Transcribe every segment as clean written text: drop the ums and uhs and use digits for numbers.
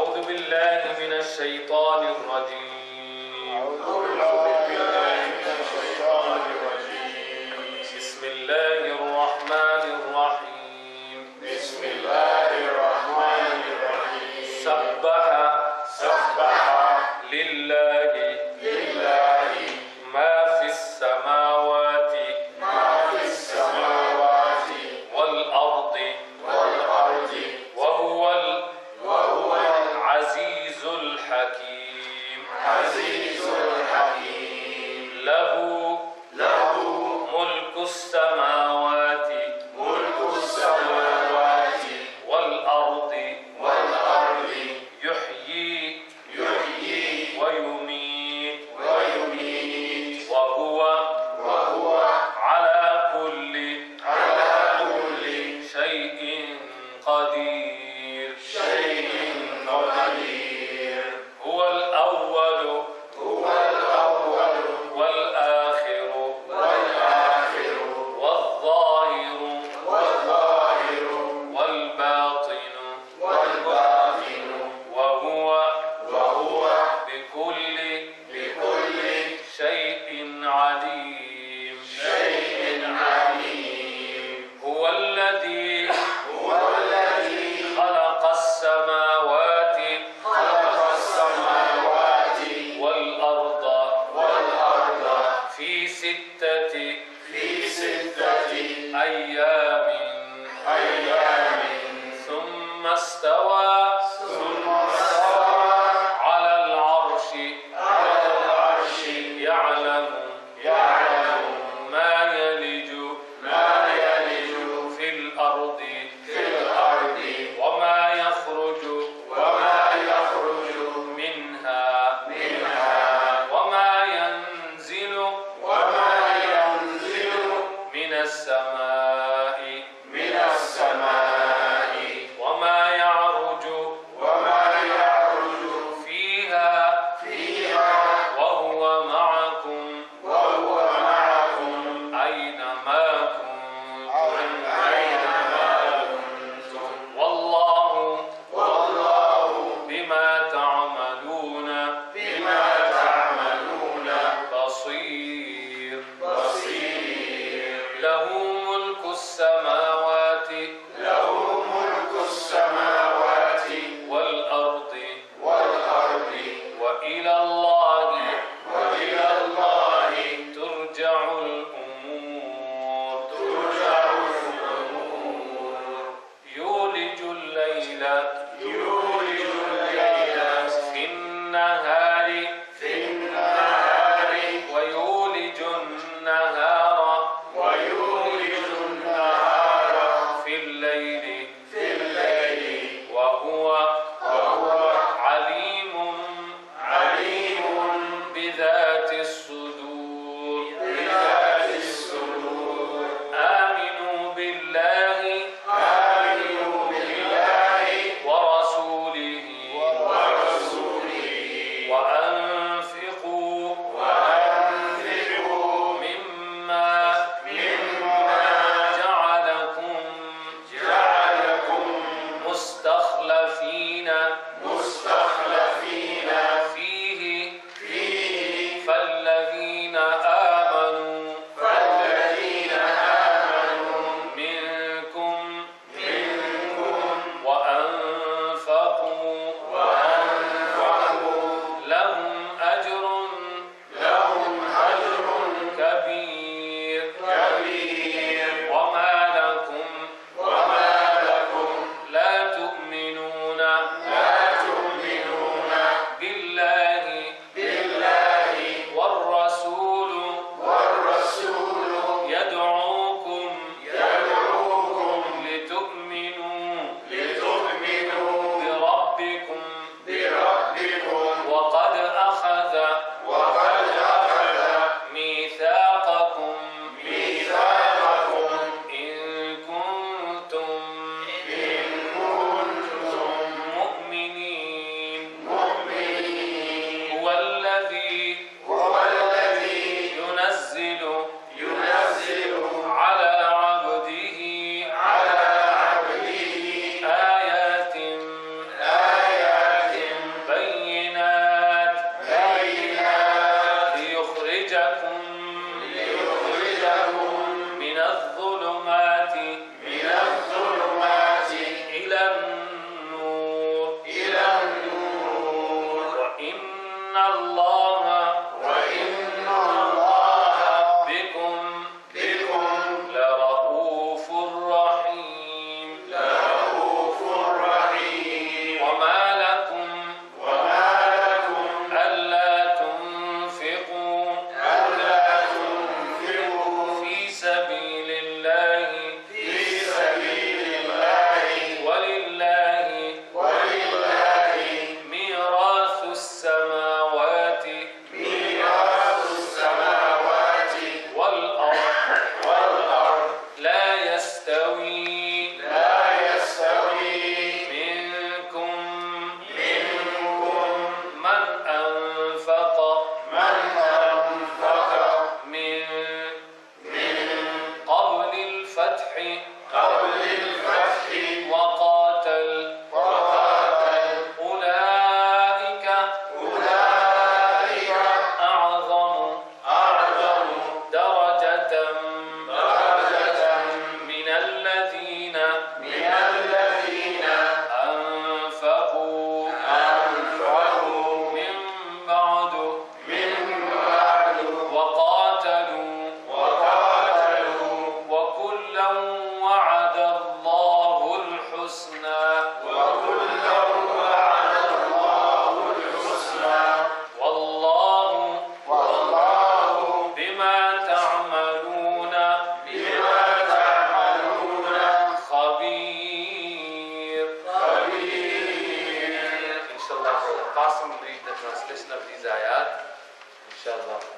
أعوذ بالله من الشيطان الرجيم. بسم الله الرحمن الرحيم. سبح لله ما في السماوات والأرض وهو العزيز الحكيم.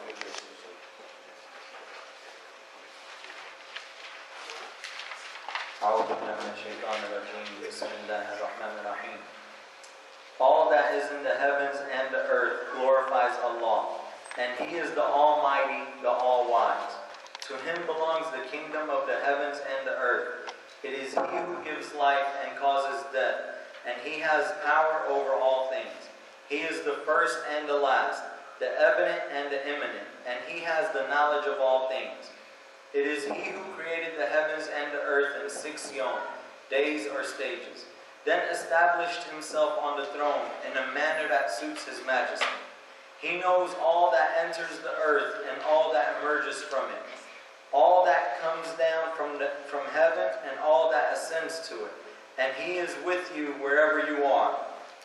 witness to so. أعوذ بالله من الشيطان الرجيم. بسم الله الرحمن الرحيم. All that is in the heavens and the earth glorifies Allah, and He is the Almighty, the All-Wise. To Him belongs the kingdom of the heavens and the earth. It is He who gives life and causes death, and He has power over all things. He is the first and the last, the evident and the imminent, and He has the knowledge of all things. It is He who created the heavens and the earth in 6 yom, days or stages, then established Himself on the throne in a manner that suits His majesty. He knows all that enters the earth and all that emerges from it, all that comes down from heaven and all that ascends to it, and He is with you wherever you are.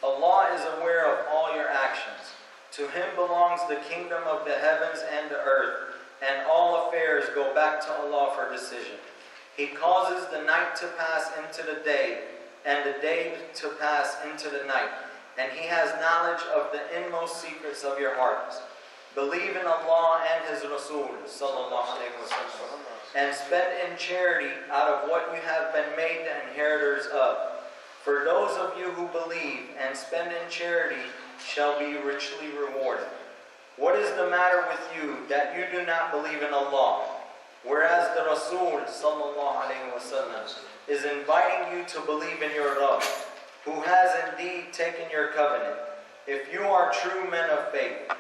Allah is aware of all your actions. To Him belongs the kingdom of the heavens and the earth, and all affairs go back to Allah for decision. He causes the night to pass into the day, and the day to pass into the night, and He has knowledge of the inmost secrets of your hearts. Believe in Allah and His Rasul, sallallahu alaihi wasallam, and spend in charity out of what you have been made the inheritors of. For those of you who believe and spend in charity shall be richly rewarded. What is the matter with you that you do not believe in Allah, whereas the Rasul sallallahu alaihi wasallam is inviting you to believe in your Rabb, who has indeed taken your covenant, if you are true men of faith?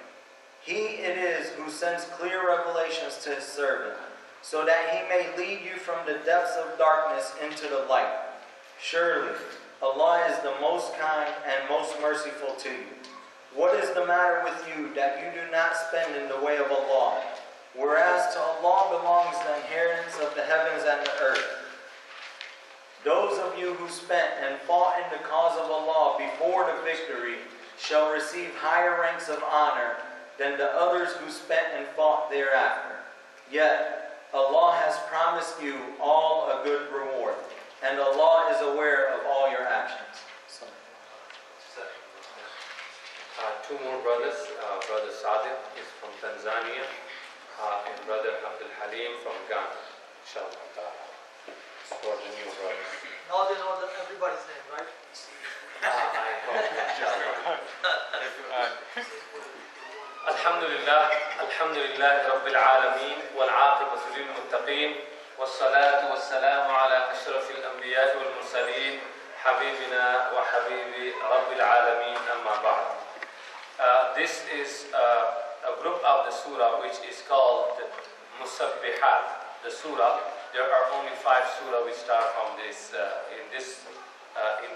He it is who sends clear revelations to His servant, so that He may lead you from the depths of darkness into the light. Surely, Allah is the most kind and most merciful to you. What is the matter with you that you do not spend in the way of Allah, whereas to Allah belongs the inheritance of the heavens and the earth? Those of you who spent and fought in the cause of Allah before the victory shall receive higher ranks of honor than the others who spent and fought thereafter. Yet, Allah has promised you all a good reward, and Allah is aware of all your actions. Two more brothers. Brother Sadiq is from Tanzania, and Brother Abdul Halim from Ghana. Inshallah ta'ala. For the new brothers. Now they know everybody's name, right? I hope, inshallah. الحمد لله رب العالمين والعاقبة للمتقين والصلاة والسلام على أشرف الأنبياء والمرسلين حبيبنا وحبيب رب العالمين أما بعد. This is a group of the surah which is called Musabbihat. The surah, there are only 5 surah which start from this in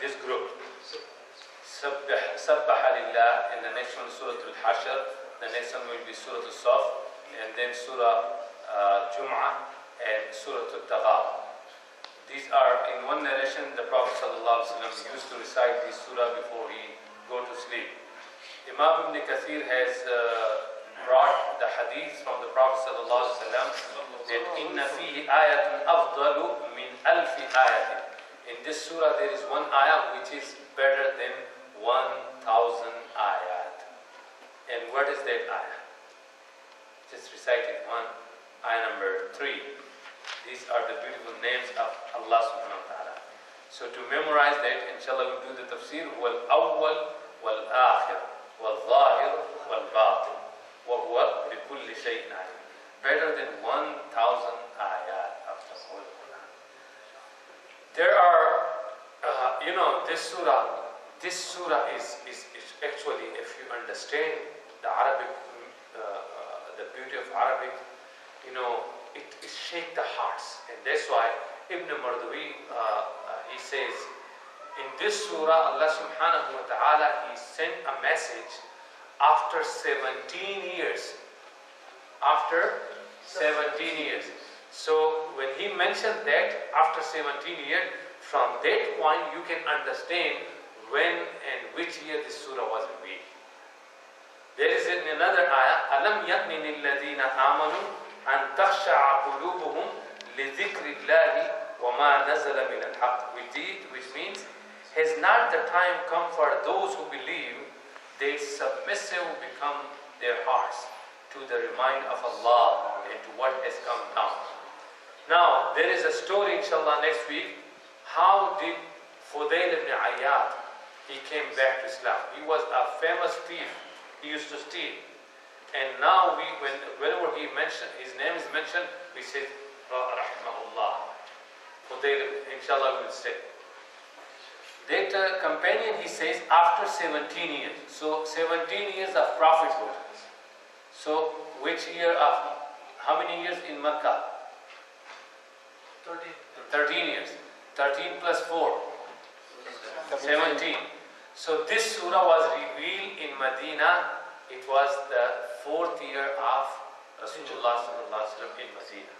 this group. Sabbah lillah, and the next one is Surah Al-Hashr, the next one will be Surah Al-Saf, and then Surah Jum'ah and Surah Al-Taghabun. These are, in one narration, the Prophet ﷺ used to recite this surah before he go to sleep. Imam Ibn Kathir has brought the hadith from the Prophet ﷺ that inna fihi ayatun afdalu min alfi ayatin. In this surah there is one ayah which is better than 1,000 ayat. And what is that ayah? Just recited one, ayah number 3. These are the beautiful names of Allah subhanahu wa ta'ala. So to memorize that, inshallah we do the tafsir, wal-awwal, wal-akhir, wal-zahir, wal-batin, wa huwa bi kulli shay'in alim. Better than 1,000 ayat of the whole Quran. There are, this surah is actually, if you understand the Arabic, the beauty of Arabic, it shakes the hearts. And that's why Ibn Mardawi, he says, in this surah, Allah subhanahu wa ta'ala, He sent a message after 17 years. After 17 years. So when he mentioned that, after 17 years, from that point you can understand when and which year this surah was revealed. There is another ayah, أَلَمْ يَأْنِ لِلَّذِينَ آمَنُوا أَن تَخْشَعَ قُلُوبُهُمْ لِذِكْرِ اللَّهِ وَمَا نَزَلَ مِنَ الْحَقِّ. Which means, has not the time come for those who believe, they submissive become their hearts to the remind of Allah and to what has come down. Now, there is a story, inshallah, next week. How did Fudail ibn Ayyad, he came back to Islam. He was a famous thief. He used to steal. And now whenever his name is mentioned, we say, Rahmahullah. Fudail, inshallah, we will say. That companion, he says, after 17 years. So 17 years of prophethood. So which year of, how many years in Makkah? 13 years. 13 plus 4. 17. So this surah was revealed in Medina. It was the 4th year of Rasulullah sallallahu alaihi wasallam in Medina.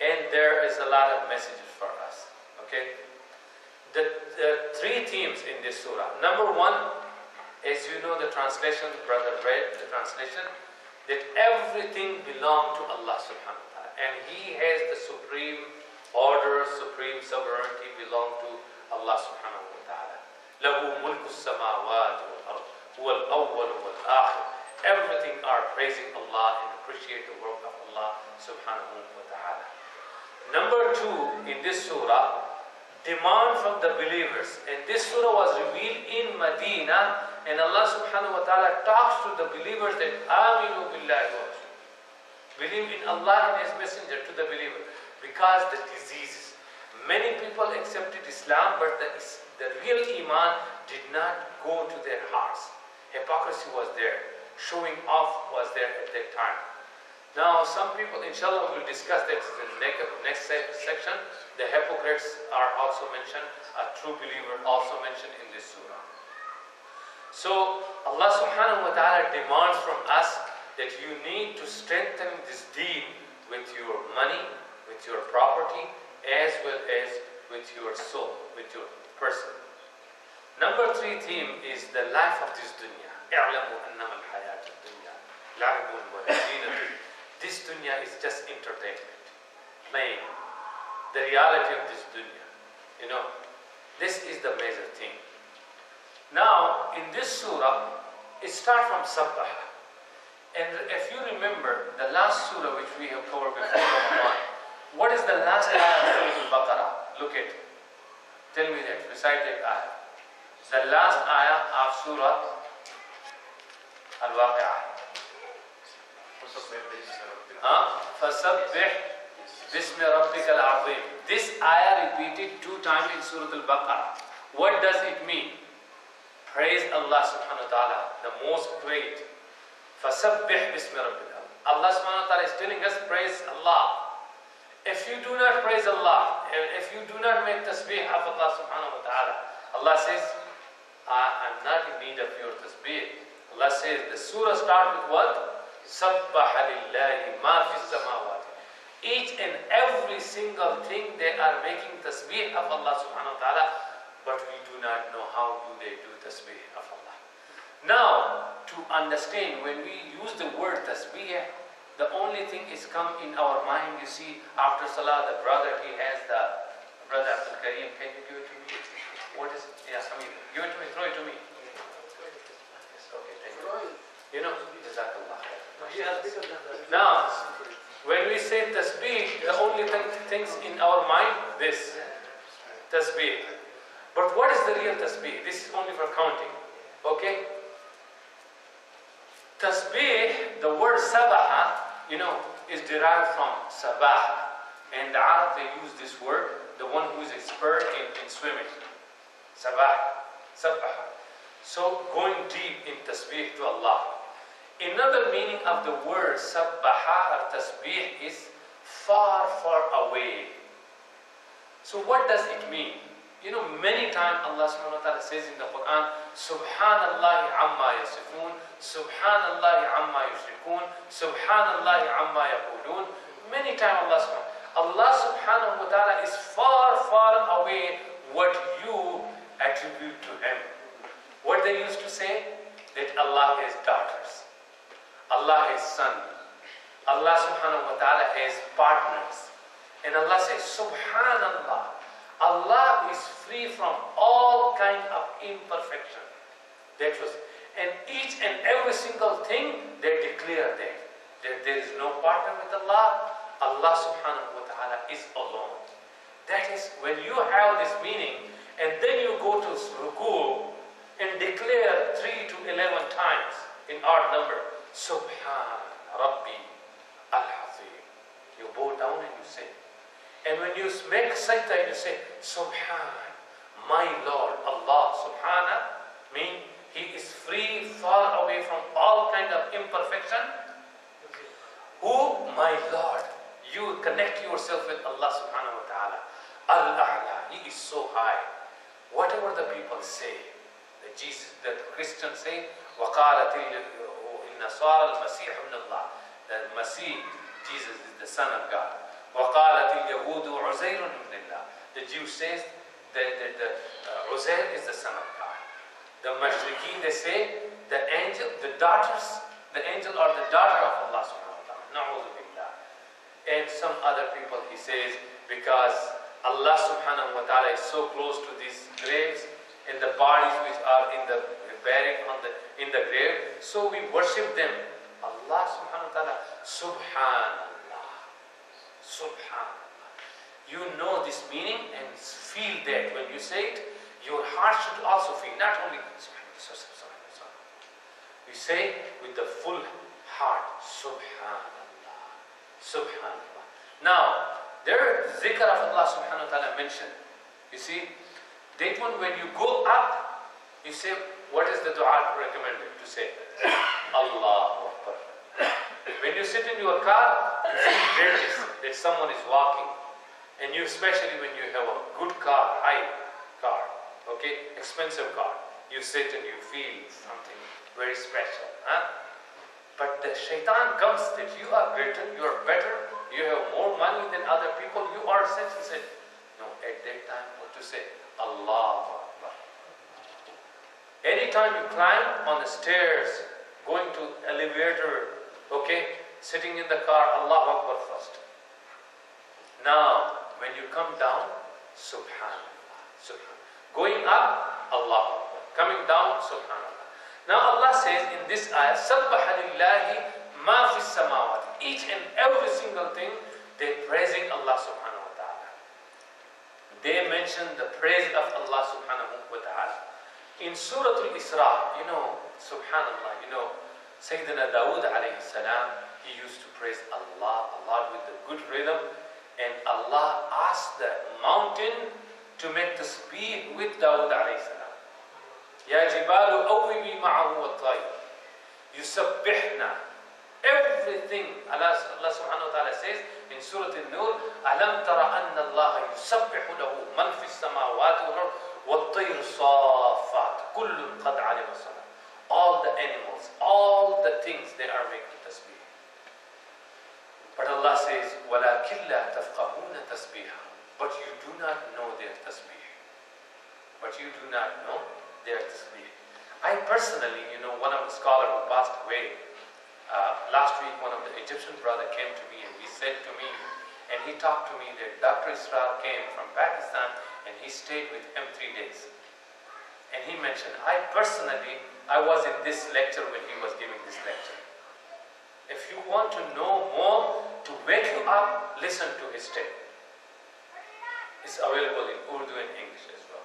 And there is a lot of messages for us. Okay? The three themes in this surah. Number one, as you know the translation, brother read the translation, that everything belongs to Allah subhanahu wa ta'ala. And He has the supreme order, supreme sovereignty belong to Allah subhanahu wa ta'ala. لَهُ مُلْكُ السَّمَاوَاتِ وَالْأَرْضِ هُوَ الْأَوَّلُ وَالْآخِرُ. Everything are praising Allah and appreciate the work of Allah subhanahu wa ta'ala. Number two, in this surah, demand from the believers. And this surah was revealed in Medina, and Allah subhanahu wa ta'ala talks to the believers that Aminu billahi wa rasul. Believe in Allah and His Messenger, to the believer. Because the diseases. Many people accepted Islam, but the real Iman did not go to their hearts. Hypocrisy was there. Showing off was there at that time. Now, some people, inshallah, we will discuss that in the next section. The hypocrites are also mentioned. A true believer also mentioned in this surah. So, Allah subhanahu wa ta'ala demands from us that you need to strengthen this deen with your money, with your property, as well as with your soul, with your person. Number three theme is the life of this dunya. اعلموا أنما الحياة الدنيا لعب وزينة. This dunya is just entertainment, playing. The reality of this dunya, you know, this is the major thing. Now, in this surah, it starts from Sabbah. And if you remember the last surah which we have covered before Ramadan, what is the last ayah of Surah Al-Baqarah? Look at it. Tell me that, recite that ayah. The last ayah of Surah Al-Waqi'ah. فَسَبِّحْ بِسْمِ رَبِّكَ الْعَظِيمِ. This ayah repeated 2 times in Surah Al-Baqarah. What does it mean? Praise Allah subhanahu wa ta'ala, the most great. فَسَبِّحْ بِسْمِ رَبِّكَ. Allah subhanahu wa ta'ala is telling us, praise Allah. If you do not praise Allah, if you do not make tasbih of Allah subhanahu wa ta'ala, Allah says, I'm not in need of your tasbih. Allah says, the surah starts with what? سَبَّحَ لِلَّهِ مَا فِي السَّمَاوَاتِ. Each and every single thing they are making tasbih of Allah subhanahu wa ta'ala, but we do not know how do they do tasbih of Allah. Now, to understand, when we use the word tasbih, the only thing is come in our mind. You see, after Salah, the brother, he has the brother Abdul Kareem. Can you give it to me? What is it? Yeah, Hamid. Give it to me. Throw it to me. Yes, okay, thank you. You know, Jazakallah. Now, when we say tasbih, the only things in our mind, this tasbih. But what is the real tasbih? This is only for counting. Okay? Tasbih, the word sabaha, you know, is derived from sabah. And the Arab, they use this word, the one who is expert in swimming. Sabah, sabaha. So, going deep in tasbih to Allah. Another meaning of the word sabbaha or tasbih is far, far away. So what does it mean? You know, many times Allah subhanahu wa ta'ala says in the Quran, Subhanallahi amma yasifun, Subhanallahi amma yushrikun, Subhanallahi amma yaqulun. Many times Allah subhanahu wa ta'ala is far, far away what you attribute to Him. What they used to say? That Allah has daughters. Allah has son. Allah subhanahu wa ta'ala has partners. And Allah says, Subhanallah. Allah is free from all kind of imperfection. That was, and each and every single thing they declare that. that there is no partner with Allah. Allah subhanahu wa ta'ala is alone. That is, when you have this meaning, and then you go to ruku and declare 3 to 11 times in odd number, Subhan Rabbi Al-Hazim. You bow down and you say. And when you make sajda, you say, Subhan, my Lord, Allah Subhana, mean He is free, far away from all kind of imperfection. Who? My Lord. You connect yourself with Allah Subhanahu wa Ta'ala. Al-A'la, He is so high. Whatever the people say, the Christians say, وَقَالَتِ النَّصَارَى الْمَسِيحُ مِنَ اللَّهِ. The Masih, Jesus is the Son of God. وَقَالَتِ الْيَهُودُ عُزَيْرٌ مِنَ اللَّهِ. The Jew says that Uzair is the Son of God. The Mashriki, they say, the angel or the daughter of Allah Subhanahu wa Ta'ala. Na'udhu billah. And some other people, he says, because Allah Subhanahu wa Ta'ala is so close to these graves and the bodies which are in the buried in the grave, so we worship them. Allah Subhanahu wa Ta'ala, Subhanallah, Subhanallah. You know this meaning and feel that when you say it, your heart should also feel, not only Subhanallah. You say with the full heart, Subhanallah, Subhanallah. Now, there zikr of Allah Subhanahu wa Ta'ala mentioned. You see, that one when you go up, you say, what is the dua recommended to say? Allahu Akbar. When you sit in your car, you feel greatness that someone is walking. And you, especially when you have a good car, high car, okay, expensive car, you sit and you feel something very special. But the shaitan comes that you are greater, you are better, you have more money than other people, you are such and such. No, at that time, what to say? Allahu Akbar. Anytime you climb on the stairs, going to elevator, okay, sitting in the car, Allahu Akbar first. Now, when you come down, Subhanallah, Subhanallah. Going up, Allahu Akbar. Coming down, Subhanallah. Now Allah says in this ayah, Sabbaha lillahi ma fi samawat. Each and every single thing, they're praising Allah Subhanahu wa Ta'ala. They mention the praise of Allah Subhanahu wa Ta'ala. In Surah Al-Isra, Subhanallah, Sayyidina Dawood alayhi salam, he used to praise Allah with the good rhythm. And Allah asked the mountain to make tasbih with Dawood alayhi salam. Ya jibalu awwibi ma'ahu wa-tayr. Yusabbihna. Everything. Allah subhanahu wa ta'ala says in Surah An-Nur, Alam tara anna Allah yusabbihu lahu man fi samawati wal-ard wa-tayr saffat. Kullun qad alima salat. All the animals, all the things, they are making tasbih. But Allah says, وَلَكِنْ لَا تَفْقَهُونَ تَسْبِيحًا. But you do not know their tasbih. I personally, one of the scholars who passed away, last week one of the Egyptian brother came to me and he said to me, and he talked to me that Dr. Israr came from Pakistan and he stayed with him 3 days. And he mentioned, I was in this lecture when he was giving this lecture. If you want to know more, to wake you up, listen to his tape. It's available in Urdu and English as well.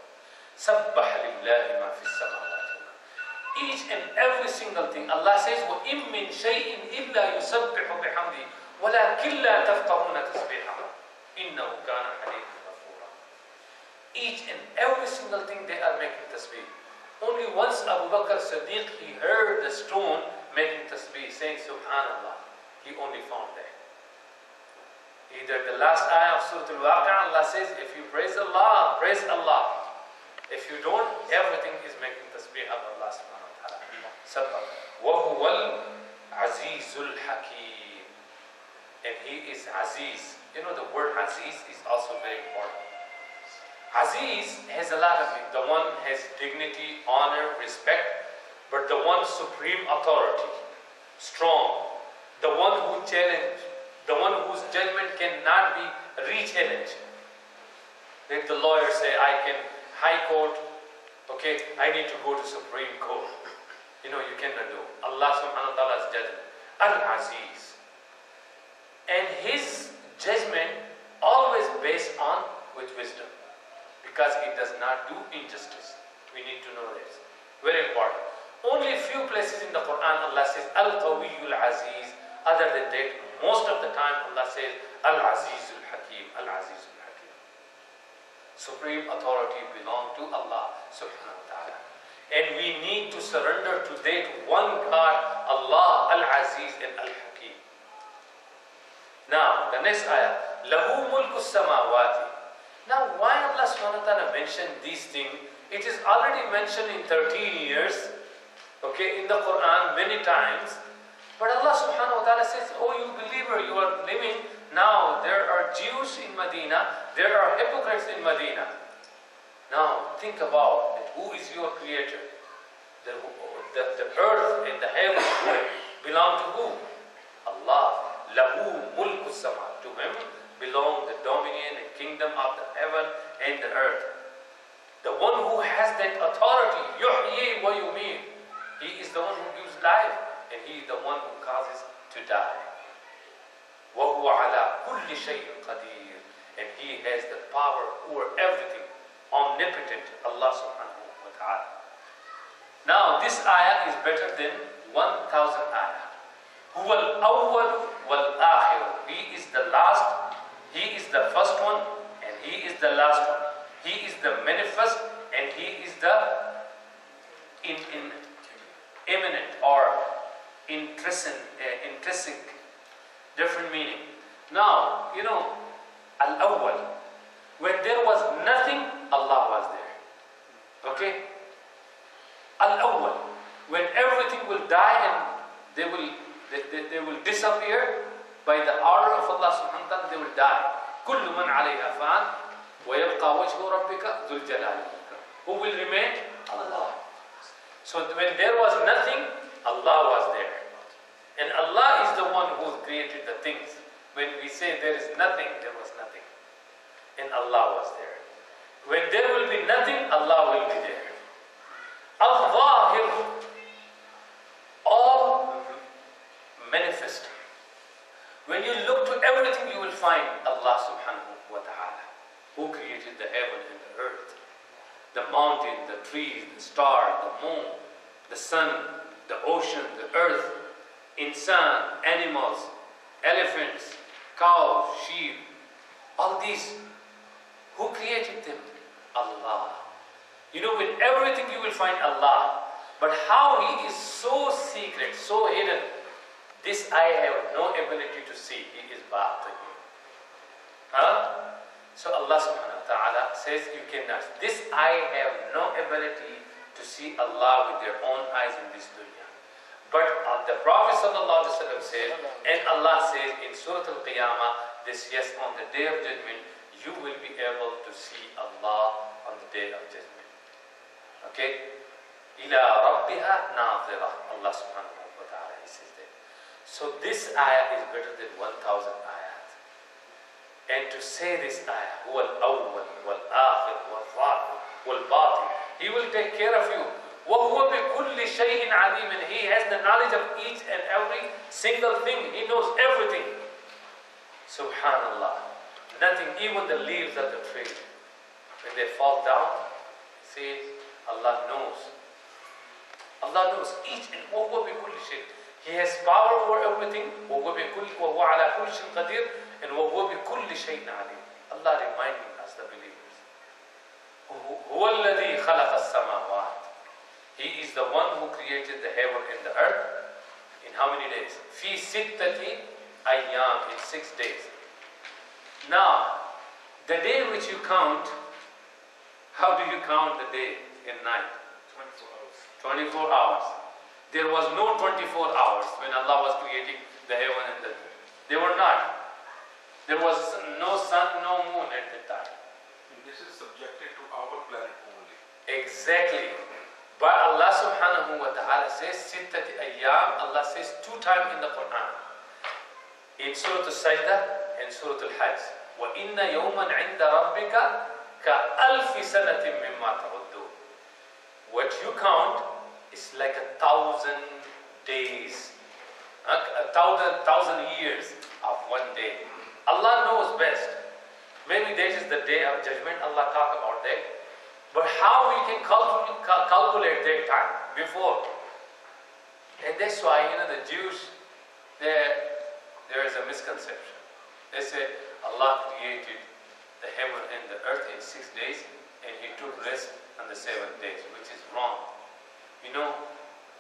Sabbah lillahi ma fi samawati. Each and every single thing, Allah says, وَإِن مِّن شَيْءٍ إِلَّا يُسَبِّحُ بِحَمْدِهِ وَلَكِنْ لَا تَفْقَهُونَ تَسْبِيحَهُ إِنَّهُ كَانَ حَلِيمًا غَفُورًا. Each and every single thing they are making tasbih. Only once Abu Bakr Siddiq, he heard the stone making tasbih, saying Subhanallah. He only found that. Either the last ayah of Surah Al-Waqi'ah, Allah says, if you praise Allah, praise Allah. If you don't, everything is making tasbih of Allah subhanahu wa ta'ala. Sabah. وَهُوَ الْعَزِيزُ الْحَكِيمُ. And He is Aziz. The word Aziz is also very important. Aziz has a lot of it. The one has dignity, honor, respect, but the one supreme authority, strong, the one who challenge, the one whose judgment cannot be re-challenged. Let the lawyer say, I can high court, okay, I need to go to Supreme Court. You cannot do. Allah subhanahu wa ta'ala's judgment. Al-Aziz. And his judgment always based on with wisdom, because he does not do injustice. We need to know this. Very important. Only a few places in the Quran Allah says Al-Qawiyyul Aziz. Other than that, most of the time Allah says Al-Azizul Hakim. Al-Azizul Hakim. Supreme authority belongs to Allah subhanahu wa ta'ala. And we need to surrender to that one God, Allah Al-Aziz and Al-Hakim. Now, the next ayah, Lahu mulku samawati. Now, why Allah subhanahu wa ta'ala mentioned these things? It is already mentioned in 13 years, okay, in the Quran many times. But Allah subhanahu wa ta'ala says, oh you believer, you are living now. There are Jews in Medina, there are hypocrites in Medina. Now, think about it. Who is your creator? The earth and the heavens belong to who? Allah. Lahu mulku sama. To him belong the dominion and kingdom of the heaven and the earth. The one who has that authority, yuhyi wa yumeet. He is the one who gives life, and he is the one who causes to die. Wa huwa ala kulli shay'in qadir. And he has the power over everything. Omnipotent, Allah subhanahu wa ta'ala. Now, this ayah is better than 1,000 ayah. Huwa al-awwal wal-akhir. He is the last, he is the first one, and he is the last one. He is the manifest, and he is the imminent or intrinsic, different meaning. Now, you know, al-awwal. When there was nothing, Allah was there. Okay? Al-awwal. When everything will die and they will disappear by the order of Allah subhanahu wa ta'ala, they will die. كل من عليها فان ويبقى وجه ربك ذو الجلال والإكرام. Who will remain? Allah. So when there was nothing, Allah was there. And Allah is the one who created the things. When we say there is nothing, there was nothing. And Allah was there. When there will be nothing, Allah will be there. Al-Zahir, all manifest. When you look to everything, you will find Allah subhanahu wa ta'ala, who created the heaven and the earth, the mountain, the trees, the star, the moon, the sun, the ocean, the earth, insan, animals, elephants, cows, sheep, all these. Who created them? Allah. You know, with everything you will find Allah. But how He is so secret, so hidden, this I have no ability to see. He is batin. Huh? So Allah subhanahu wa ta'ala says you cannot. This I have no ability to see Allah with their own eyes in this dunya. But the Prophet sallallahu alaihi wasallam said, and Allah says in Surah Al-Qiyamah, this yes, on the day of judgment, you will be able to see Allah on the day of judgment. Okay? Ila rabbiha nadhira. Allah subhanahu wa ta'ala, He says that. So this ayah is better than 1,000 ayat. And to say this ayah, huwa al-awwal wal-akhir wal-zahir wal-batin, He will take care of you. وَهُوَ بِكُلِّ شَيْءٍ عَلِيمٍ. He has the knowledge of each and every single thing. He knows everything. Subhanallah. Nothing, even the leaves of the tree, when they fall down, see, Allah knows. Allah knows each and وَهُوَ بِكُلِّ شَيْءٍ. He has power over everything. وَهُوَ عَلَى كُلِّ شَيْءٍ قَدِيرٍ. And وَهُوَ بِكُلِّ شَيْءٍ عَلِيمٍ. Allah reminding us, the believers. هُوَ الَّذِي خَلَقَ السَّمَاوَاتِ. He is the one who created the heaven and the earth. In how many days? فِي سِتَّةِ أَيَّامٍ. In 6 days. Now, the day which you count, how do you count the day and night? 24 hours. 24 hours. There was no 24 hours when Allah was creating the heaven and the earth. They were not. There was no sun, no moon at that time. And this is subjected to our planet only. Exactly. But Allah subhanahu wa ta'ala says, Sittati ayyam, Allah says 2 times in the Quran. In Surah Al-Sajdah, in Surah Al-Hajj, وَإِنَّ يَوْمًا عِنْدَ رَبِّكَ كَأَلْفِ سَنَةٍ مِمَّا تَعُدُّونَ. What you count is like 1,000 days, 1,000 years of one day. Allah knows best. Maybe this is the day of judgment, Allah talk about that. But how we can calculate that time before? And that's why, the Jews, there is a misconception. They say Allah created the heaven and the earth in 6 days and He took rest on the 7 days, which is wrong.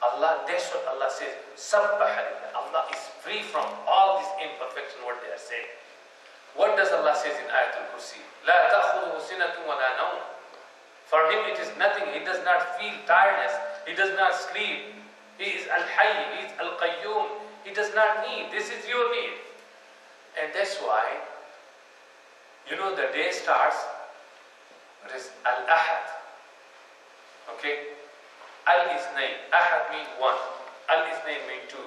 Allah, that's what Allah says. Allah is free from all this imperfection, what they are saying. What does Allah say in Ayatul Kursi? لا تأخذه سنة ولا نوم. For Him it is nothing. He does not feel tiredness. He does not sleep. He is Al-Hayy. He is Al-Qayyum. He does not need. This is your need. And that's why, the day starts, it is Al-Ahad. Okay? Al-Isnayn. Ahad means 1. Al-Isnayn means 2.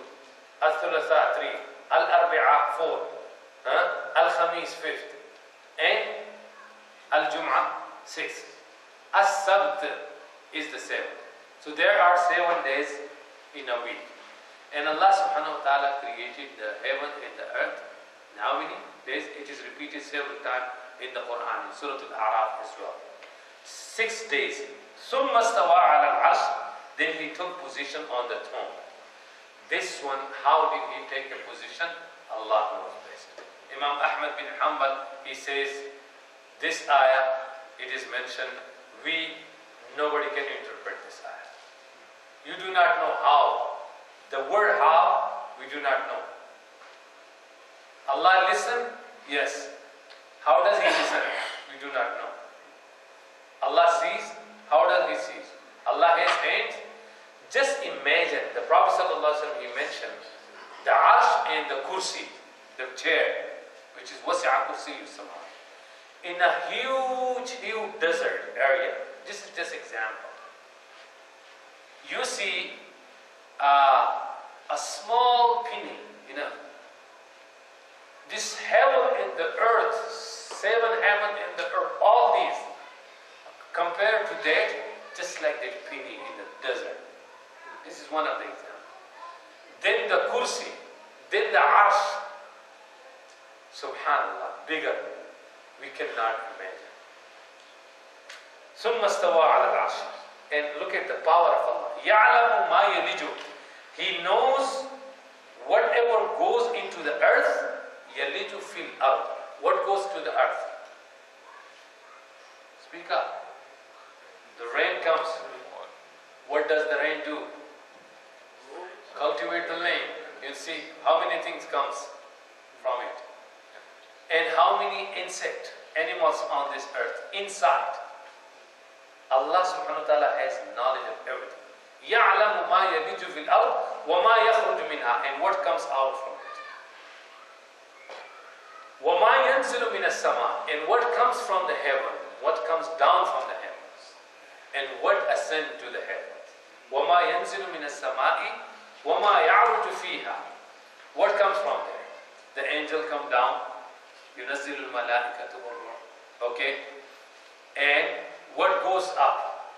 Al-Thulatha 3. Al-Arbi'a 4. Al-Khamis 5th. And Al-Jum'ah 6th. As-Sabt is the 7th. So there are 7 days in a week. And Allah subhanahu wa ta'ala created the heaven and the earth. And how many days? It is repeated several times in the Quran, in Surah Al-A'raf as well. 6 days. ثُمَّ اسْتَوَىٰ عَلَى الْعَرْشِ. Then He took position on the throne. This one, how did He take the position? Allah knows best. Imam Ahmad bin Hanbal, he says, this ayah, it is mentioned, nobody can interpret this ayah. You do not know how. The word how, we do not know. Allah listen? Yes. How does He listen? We do not know. Allah sees? How does He see? Allah has hands? Just imagine, the Prophet ﷺ, he mentioned the arsh and the kursi, the chair, which is wasi'a kursi somehow, in a huge desert area. This is just example. You see a small penny, this heaven and the earth, 7 heaven and the earth, all these, compared to that, just like that penny in the desert. This is one of the examples. Then the kursi, then the arsh. Subhanallah, bigger. We cannot imagine. ثُمَّ اسْتَوَىٰ عَلَى الْعَرْشِ. And look at the power of Allah. يَعْلَمُ مَا يَلِجُ. He knows whatever goes into the earth, يَلِجُ فِي الْأَرْضِ. What goes to the earth? Speak up. The rain comes. What does the rain do? Cultivate the land. You see how many things comes from it. And how many animals on this earth, inside. Allah subhanahu wa ta'ala has knowledge of everything. يَعْلَمُ مَا يَلِجُ فِي الْأَرْضِ وَمَا يَخْرُجُ مِنْهَا. And what comes out from it. وَمَا يَنْزِلُ مِنَ السَّمَاءِ. And what comes from the heaven. What comes down from the heavens. And what ascends to the heavens. وَمَا يَنْزِلُ مِنَ السَّمَاءِ وَمَا يَعْرُجُ فِيهَا. What comes from there? The angel come down. يُنَزِّلُ الْمَلَائِكَةُ وَالرُّوحُ. Okay? And what goes up?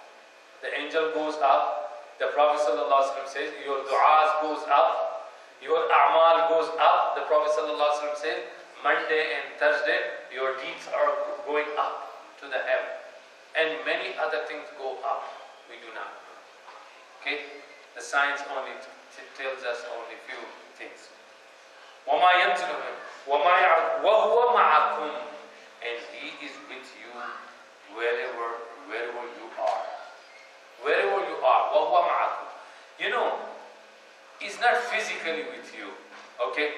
The angel goes up. The Prophet ﷺ says, your du'as goes up. Your a'mal goes up. The Prophet ﷺ says, Monday and Thursday, your deeds are going up to the heaven. And many other things go up. We do not know. Okay? The science only tells us only few things. وَمَا يَنْزِلُ وَمَا يَعْرُ وَهُوَ مَعَكُمْ. And He is with you wherever you are. Wherever you are. وَهُوَ مَعَكُمْ. He's not physically with you. Okay?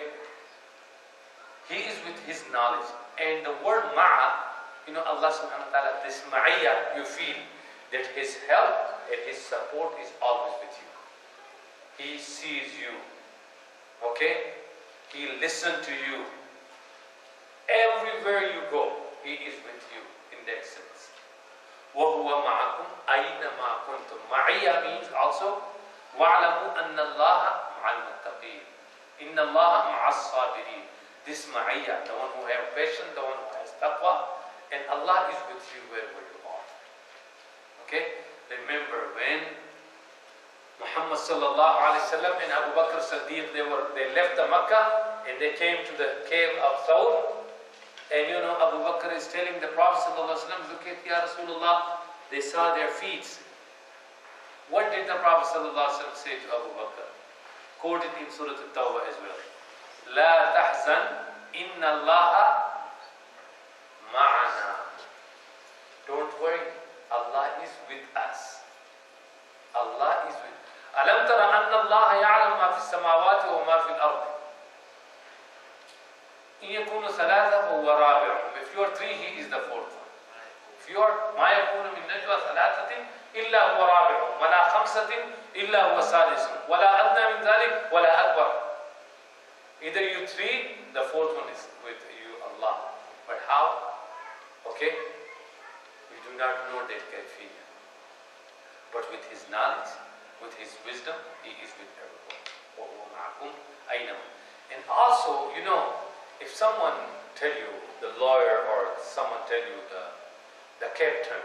He is with His knowledge. And the word ma'a, Allah subhanahu wa ta'ala, this ma'iyya, you feel that His help and His support is always with you. He sees you. Okay? He listens to you. Everywhere you go, He is with you in that sense. وَهُوَ مَعَكُمْ أَيْنَمَا كُنْتُمْ. مَعِيَّة means also وَاعْلَمُوا أَنَّ اللَّهَ مَعَ الْمُتَّقِينَ إِنَّ اللَّهَ مَعَ الصَّابِرِينَ. This ma'iyya, the one who has patience, the one who has taqwa, and Allah is with you wherever you are. Okay? Remember when Muhammad sallallahu alaihi wasallam and Abu Bakr Siddiq, they left the Makkah, and they came to the cave of Thawr. And you know, Abu Bakr is telling the Prophet ﷺ, look at Ya Rasulullah, they saw their feet. What did the Prophet ﷺ say to Abu Bakr? Quoted in Surah At-Tawbah as well. لا تحزن إن الله معنا. Don't worry, Allah is with us. Allah is with us. ألم تر أن الله يعلم ما في السماوات وما في الأرض. إن يكونوا ثلاثة فهو رابعهم. If you are three, he is the fourth one. If you are ما يكون من نجوى ثلاثة إلا هو رابعهم ولا خمسة إلا هو سادسهم ولا أدنى من ذلك ولا أكبر. Either you three, the fourth one is with you, Allah. But how? Okay, we do not know that kayfiyya. But with His knowledge, with His wisdom, He is with everyone. وَهُوَ مَعَكُمْ أَيْنَمَا. And also, you know, if someone tell you, the lawyer, or someone tell you the captain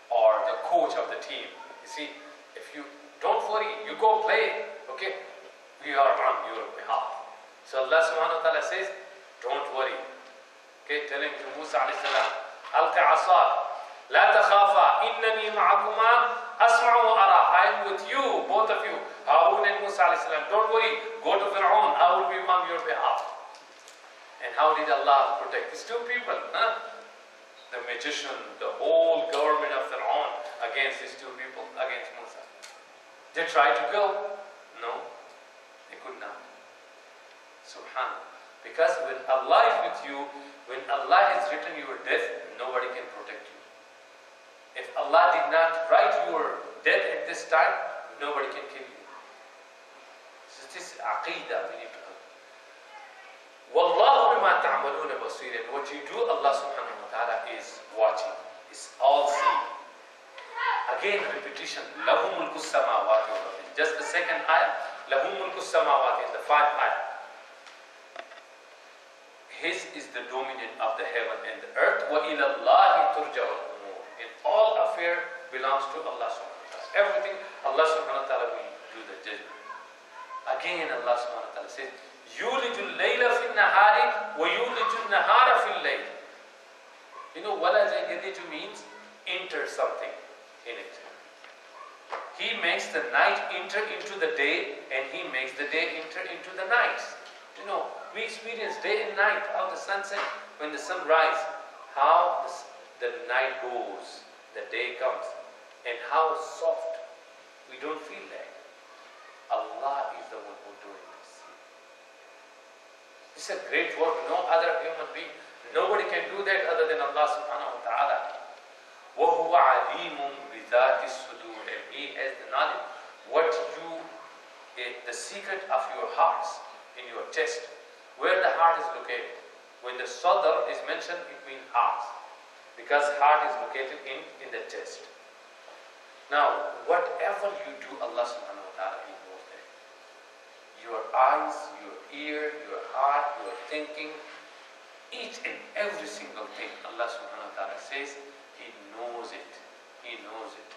or the coach of the team, you see, if you don't worry, you go play, okay, we are on your behalf. So Allah subhanahu wa ta'ala says, don't worry. Okay, telling to Musa alayhi salam, ألق عصاك لا تخافا إنني معكما أسمع وأرى. I am with you, both of you, Harun and Musa alayhi salam. Don't worry, go to Fir'aun, I will be on your behalf. And how did Allah protect these two people? The magician, the whole government of Fir'aun against these two people, against Musa. They tried to go. No, they could not. Subhanallah. Because when Allah is with you, when Allah has written your death, nobody can protect you. If Allah did not write your death at this time, nobody can kill you. So this is aqidah we need to know. Wallahu bima ta'maluna basir. And what you do, Allah subhanahu wa ta'ala is watching, is all seeing. Again, repetition. Lahu mulku samawati wal ardi. Just the second ayah. Lahu mulku samawati in the 5th ayah. His is the dominion of the heaven and the earth. وَإِلَى اللَّهِ تُرْجَعُ الْأُمُورِ. And all affair belongs to Allah subhanahu wa ta'ala. Everything, Allah subhanahu wa ta'ala will do the judgment. Again, Allah subhanahu wa ta'ala says, يُولِجُ اللَّيْلَ فِي النَّهَارِ وَيُولِجُ النَّهَارَ فِي اللَّيْلِ. You know, walaja yadiju means enter something in it. He makes the night enter into the day, and He makes the day enter into the night. You know, we experience day and night, how the sun sets, when the sun rises, how the night goes, the day comes, and how soft. We don't feel that. Allah is the one who is doing this. It's a great work. No other human being, nobody can do that other than Allah subhanahu wa ta'ala. وَهُوَ عَلِيمٌ بِذَاتِ الصُّدُورِ. And He has the knowledge, the secret of your hearts, in your chest, where the heart is located. When the sadr is mentioned, it means heart, because heart is located in the chest. Now, whatever you do, Allah subhanahu wa ta'ala, He knows that. Your eyes, your ear, your heart, your thinking, each and every single thing, Allah subhanahu wa ta'ala says, He knows it. He knows it.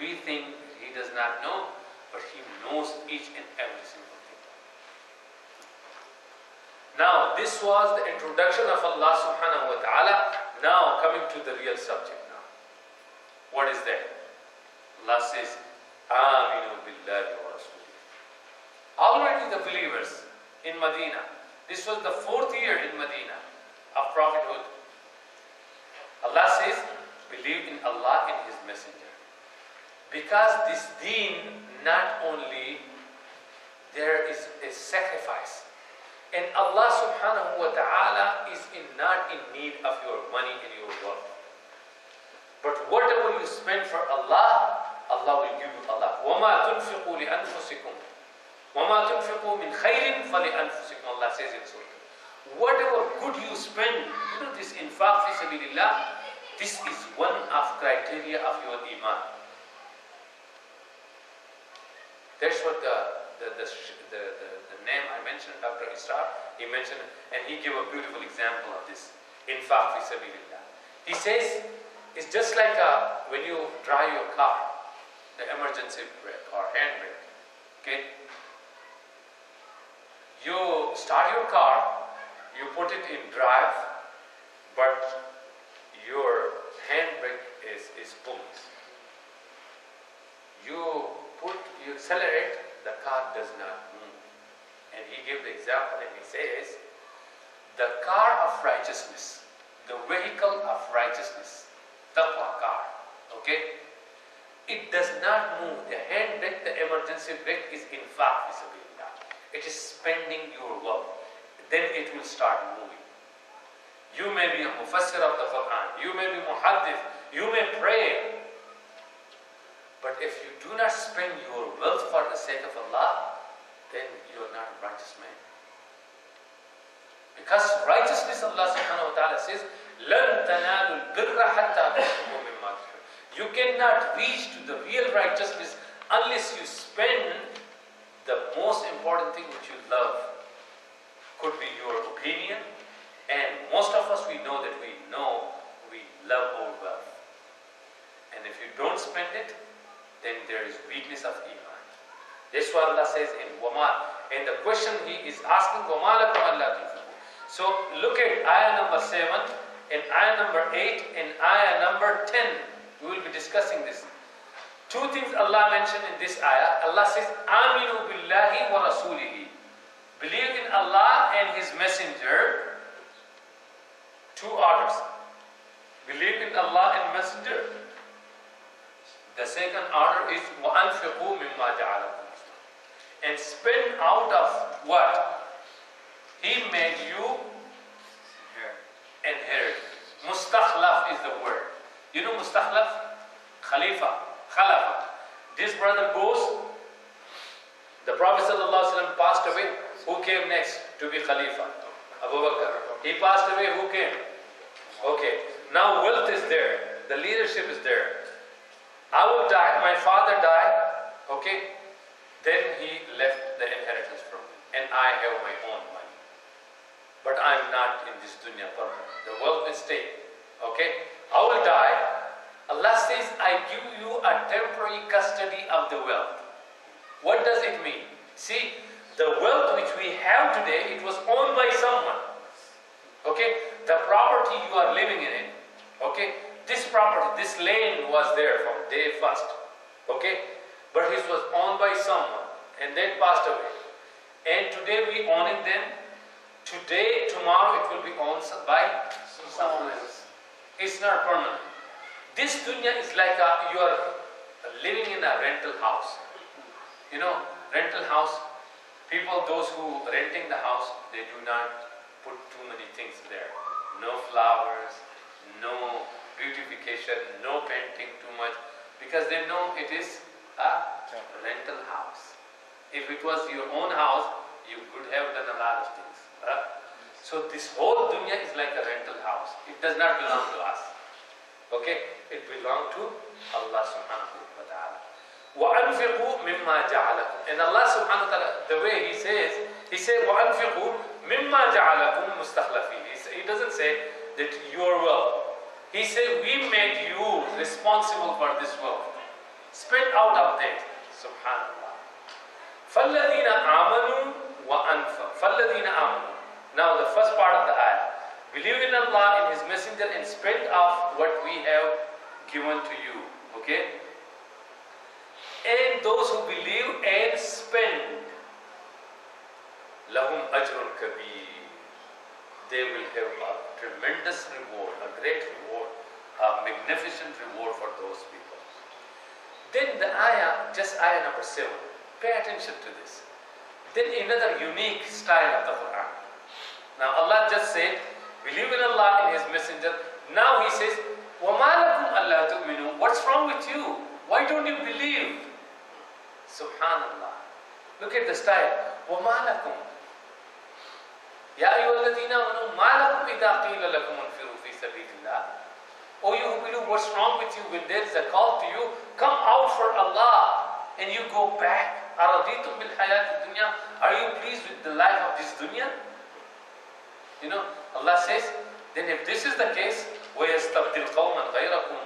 We think He does not know, but He knows each and every single thing. Now, this was the introduction of Allah subhanahu wa ta'ala. Now, coming to the real subject now. What is that? Allah says, Aminu billahi wa rasulih. Already the believers in Medina, this was the 4th year in Medina of prophethood. Allah says, believe in Allah and His messenger. Because this deen, not only there is a sacrifice, and Allah subhanahu wa ta'ala is not in need of your money and your wealth. But whatever you spend for Allah, Allah will give you Allah. وَمَا تُنْفِقُوا لِأَنفُسِكُمْ وَمَا تُنْفِقُوا مِنْ خَيْرٍ فَلِأَنفُسِكُمْ. Allah says in Surah. Whatever good you spend, you know, this infaq fi sabilillah, this is one of criteria of your iman. That's what the name I mentioned, Dr. Israr, he mentioned, and he gave a beautiful example of this. Infaq fi sabilillah. He says, it's just like when you drive your car, the emergency brake or handbrake. Okay? You start your car, you put it in drive, but your handbrake is pulleys. You accelerate, the car does not move. And he gave the example and he says, the car of righteousness, the vehicle of righteousness, taqwa car, okay? It does not move. The handbrake, the emergency brake is infaq fisabilillah. It is spending your wealth. Then it will start moving. You may be a mufassir of the Quran, you may be muhaddith, you may pray. But if you do not spend your wealth for the sake of Allah, then you are not a righteous man. Because righteousness, Allah subhanahu wa ta'ala says, لَن تَنَالُوا الْبِرَّ حَتَّى تُنْفِقُوا مِمَّا تُحِبُّونَ. You cannot reach to the real righteousness unless you spend the most important thing which you love. Could be your opinion, and most of us we love our wealth. And if you don't spend it, then there is weakness of iman. That's why Allah says in Wama, and the question he is asking, Wama lakum alla tunfiqu. So look at ayah number 7 and ayah number 8 and ayah number 10. We will be discussing this. Two things Allah mentioned in this ayah. Allah says, Aminu billahi wa rasulihi. Believe in Allah and His Messenger. Two orders. Believe in Allah and Messenger. The second order is وَأَنْفِقُوا مِمَّا جَعَلَكُمْ. And spend out of what He made you inherit. Mustakhlaf is the word. You know mustakhlaf? Khalifa. Khalafa. This brother goes, the Prophet ﷺ passed away. Who came next to be Khalifa? Abu Bakr. He passed away. Who came? Okay. Now wealth is there. The leadership is there. I will die. My father died. Okay. Then he left the inheritance from me. And I have my own money. But I'm not in this dunya permanent. The wealth will stay. Okay. I will die. Allah says, I give you a temporary custody of the wealth. What does it mean? See, the wealth which we have today, it was owned by someone. Okay? The property you are living in it. Okay? This property, this land was there from day first. Okay? But it was owned by someone. And then passed away. And today we owning them. Today, tomorrow it will be owned by someone else. It's not permanent. This dunya is like you are living in a rental house. You know, rental house, people, those who renting the house, they do not put too many things there. No flowers, no beautification, no painting too much, because they know it is a rental house. If it was your own house, you could have done a lot of things. So this whole dunya is like a rental house. It does not belong to us. Okay? It belongs to Allah subhanahu wa ta'ala. وَأَنْفِقُوا مِمَّا جَعَلَكُمْ. And Allah subhanahu wa ta'ala, the way He says وَأَنْفِقُوا مِمَّا جَعَلَكُمْ مُسْتَخْلَفِينَ. He doesn't say that you are wealth. He said, we made you responsible for this wealth. Spend out of that. Subhanallah. فَالَّذِينَ آمَنُوا وَأَنْفَقُوا. فَالَّذِينَ آمَنُوا. Now the first part of the ayah. Believe in Allah and His Messenger and spend of what we have given to you. Okay? And those who believe and spend, lahum ajrun kabir. They will have a tremendous reward, a great reward, a magnificent reward for those people. Then the ayah, just ayah number 7. Pay attention to this. Then another unique style of the Quran. Now Allah just said, believe in Allah and His Messenger. Now He says, وَمَا لَكُمْ أَلَّا تُؤْمِنُوا. What's wrong with you? Why don't you believe? Subhanallah. Look at the style. وَمَا لَكُمْ يَا أَيُّهَا الَّذِينَ آمَنُوا مَا لَكُمْ إِذَا قِيلَ لَكُمْ انْفِرُوا فِي سَبِيلِ اللَّهِ. Oh, you who believe, what's wrong with you when there is a call to you? Come out for Allah and you go back. أَرَضِيتُمْ بِالْحَيَاةِ الدُّنْيَا. Are you pleased with the life of this dunya? You know, Allah says, then if this is the case, وَيَسْتَبْدِلْ قَوْمًا غَيْرَكُمْ.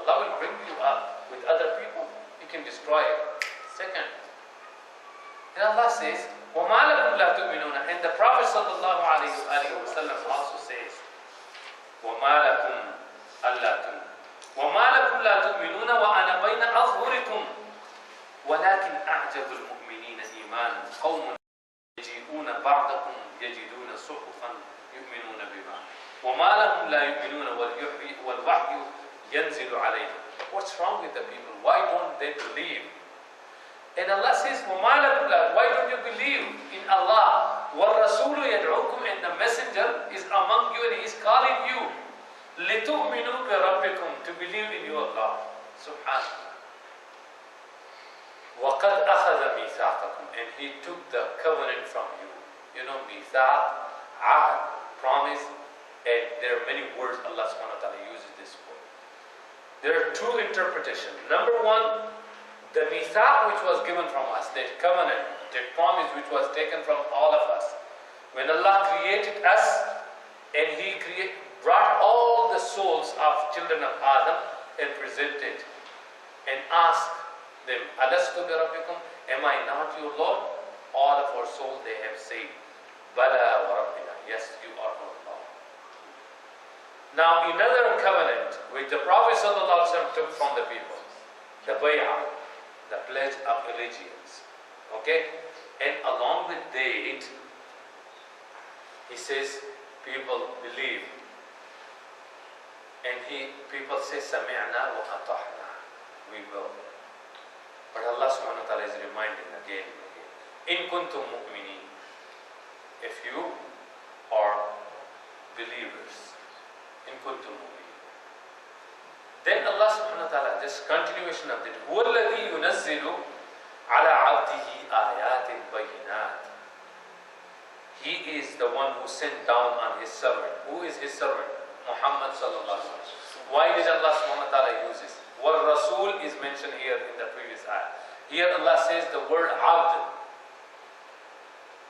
Allah will bring you up with other people. He can destroy it. Second. And Allah says, وَمَا لَكُمْ لَا تُؤْمِنُونَ. And the Prophet sallallahu alayhi wa sallam also says, وَمَا لَكُمْ أَلَّا تُؤْمِنُونَ وَمَا لَكُمْ لَا تُؤْمِنُونَ وَأَنَا بَيْنَ أَظْهُرِكُمْ وَلَكِنْ أَعْجَبُ الْمُؤْمِنِينَ إِيمَانًا قَوْمٌ يَجِئُونَ بَعْضَكُمْ يَجِدُونَ صُحُفًا يُؤْمِنُونَ بِمَا وَمَا لَهُمْ لَا يُؤْمِنُونَ وَالْوَحْيُ يَنْزِلُ عَلَيْهِمْ. What's wrong with the people? Why don't they believe? And Allah says, وَمَا لَكُمْ لَا. Why don't you believe in Allah? وَالرَّسُولُ يَدْعُوكُمْ. And the messenger is among you and he is calling you. لِتُؤْمِنُوا بِرَبِّكُمْ. To believe in your God. Subhanallah. وَقَدْ أَخَذَ مِيثَاقَكُمْ. And he took the covenant from you. You know, mithaq, ahd, promise, and there are many words Allah subhanahu wa ta'ala uses this word. There are two interpretations. Number one, the mithaq which was given from us, that covenant, that promise which was taken from all of us. When Allah created us and He brought all the souls of children of Adam and presented and asked them, Alastu bi rabbikum, am I not your Lord? All of our souls, they have said, Bala wa rabbina, yes, you are our Lord. Now another covenant which the Prophet ﷺ took from the people, the bay'ah, the pledge of allegiance. Okay? And along with that, he says, people believe. And people say, Sami'na wa ata'na. We will. But Allah subhanahu wa ta'ala is reminding again and again. In kuntum mu'mineen. If you are believers. In kuntum mu'mineen. Then Allah subhanahu wa ta'ala, this continuation of it, هُوَ الَّذِي يُنَزِّلُ عَلَىٰ عَبْدِهِ آيَاتٍ بَيِّنَاتٍ. He is the one who sent down on his servant. Who is his servant? Muhammad sallallahu alaihi wasallam. Why did Allah subhanahu wa ta'ala use this? Word Rasul is mentioned here in the previous ayah. Here Allah says the word Abd.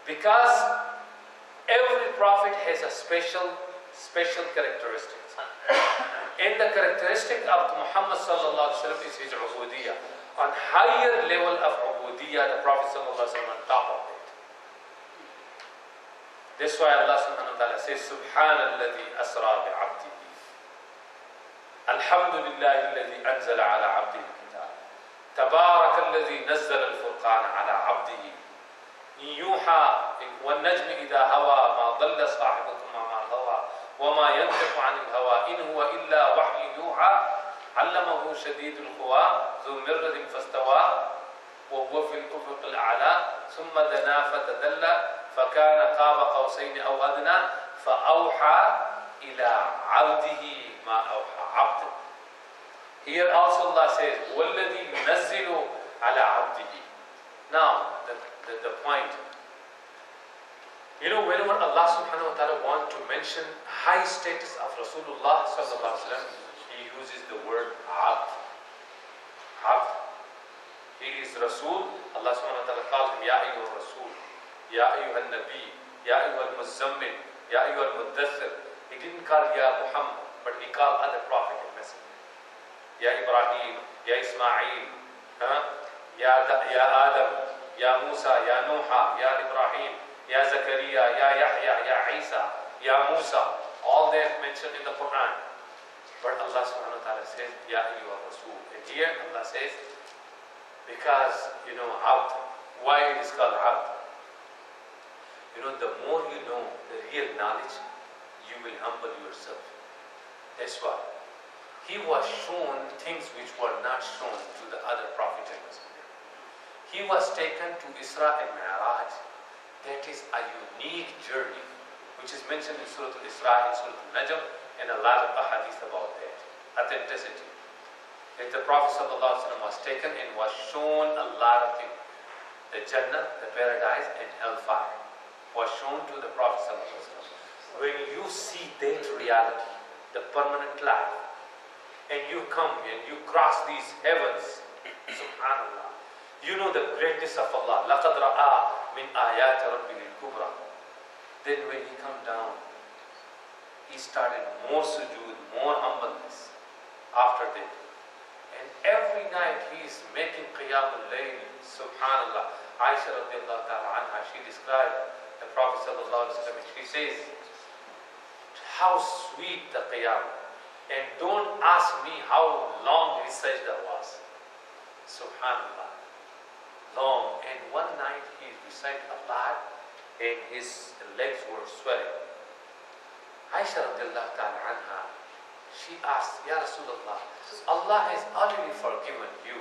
Because every prophet has a special characteristics. And the characteristic of Muhammad sallallahu alaihi wasallam is his ubudiyah. On higher level of ubudiyah, the Prophet sallallahu alaihi wasallam on top of it. That's why Allah subhanahu wa ta'ala says, Subhanalladhi asra bi'abdihi. Alhamdulillahi alladhi anzala ala abdihi al-kitab. Tabarakalladhi nazzala al-furqana ala abdihi. Yuha wal-najmi idha hawa ma dhalla sahibukum ma ghawa. وما ينطق عن الهوى إن هو إلا وحي يوحى علمه شديد القوى ذو مرة فاستوى وهو في الأفق الأعلى ثم دنا فتدلى فكان قاب قوسين أو أدنى فأوحى إلى عبده ما أوحى عبده. Here also Allah says والذي ينزل على عبده. Now the point. You know, whenever Allah subhanahu wa ta'ala wants to mention high status of Rasulullah sallallahu alaihi wasallam, He uses the word Abd. Abd. He is Rasul. Allah subhanahu wa ta'ala calls him Ya ayyuha Rasul, Ya ayyuha Nabi, Ya ayyuha Muzammil, Ya ayyuha Muddathir. He didn't call Ya Muhammad, but he called other prophet and messenger. Ya Ibrahim, Ya Ismail, Ya Adam, Ya Musa, Ya Nuha, Ya Ibrahim, Ya Zakaria, Ya Yahya, Ya Isa, Ya Musa, all they are mentioned in the Quran. But Allah subhanahu wa ta'ala says, Ya ayyuha Rasul. And here Allah says, because, you know, Abd, why it is called Abd? You know, the more you know the real knowledge, you will humble yourself. That's why. He was shown things which were not shown to the other prophet and messenger. He was taken to Isra and Mi'raj. That is a unique journey, which is mentioned in Surah Al-Isra and Surah Al-Najm, and a lot of ahadith about that. Authenticity. That the Prophet ﷺ was taken and was shown a lot of things. The Jannah, the paradise, and hellfire was shown to the Prophet ﷺ. When you see that reality, the permanent life, and you come and you cross these heavens, subhanallah, you know the greatness of Allah. لَقَدْ رَآ مِنْ آيَاتِ رَبِّهِ الْكُبْرَى. Then when he come down, he started more sujood, more humbleness after that. And every night he is making qiyam al-layl, subhanallah. Aisha radiallahu ta'ala anha, she described the Prophet sallallahu alaihi wasallam. She says, how sweet the qiyam. And don't ask me how long his sajda was. Subhanallah. Long. And one night he recited a lot and his legs were swelling. Aisha radiallahu ta'ala anha, she asked, Ya Rasulullah, Allah has already forgiven you.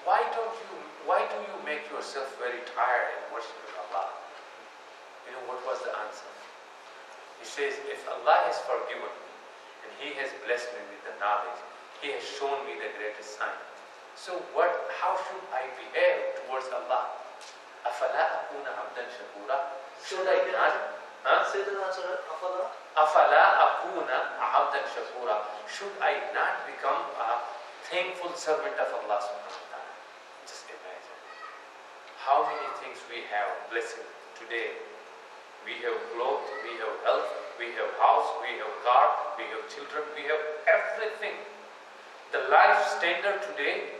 Why do you make yourself very tired in worshiping Allah? You know what was the answer? He says, if Allah has forgiven me and He has blessed me with the knowledge, He has shown me the greatest sign. So how should I behave towards Allah? أَفَلَا أَكُونَ عَبْدًا شَكُورًا? Should I not? Say the answer, Afala. أَفَلَا أَكُونَ عَبْدًا شَكُورًا? Should I not become a thankful servant of Allah subhanahu wa ta'ala? Just imagine how many things we have blessing today. We have clothes, we have health, we have house, we have car, we have children, we have everything. The life standard today,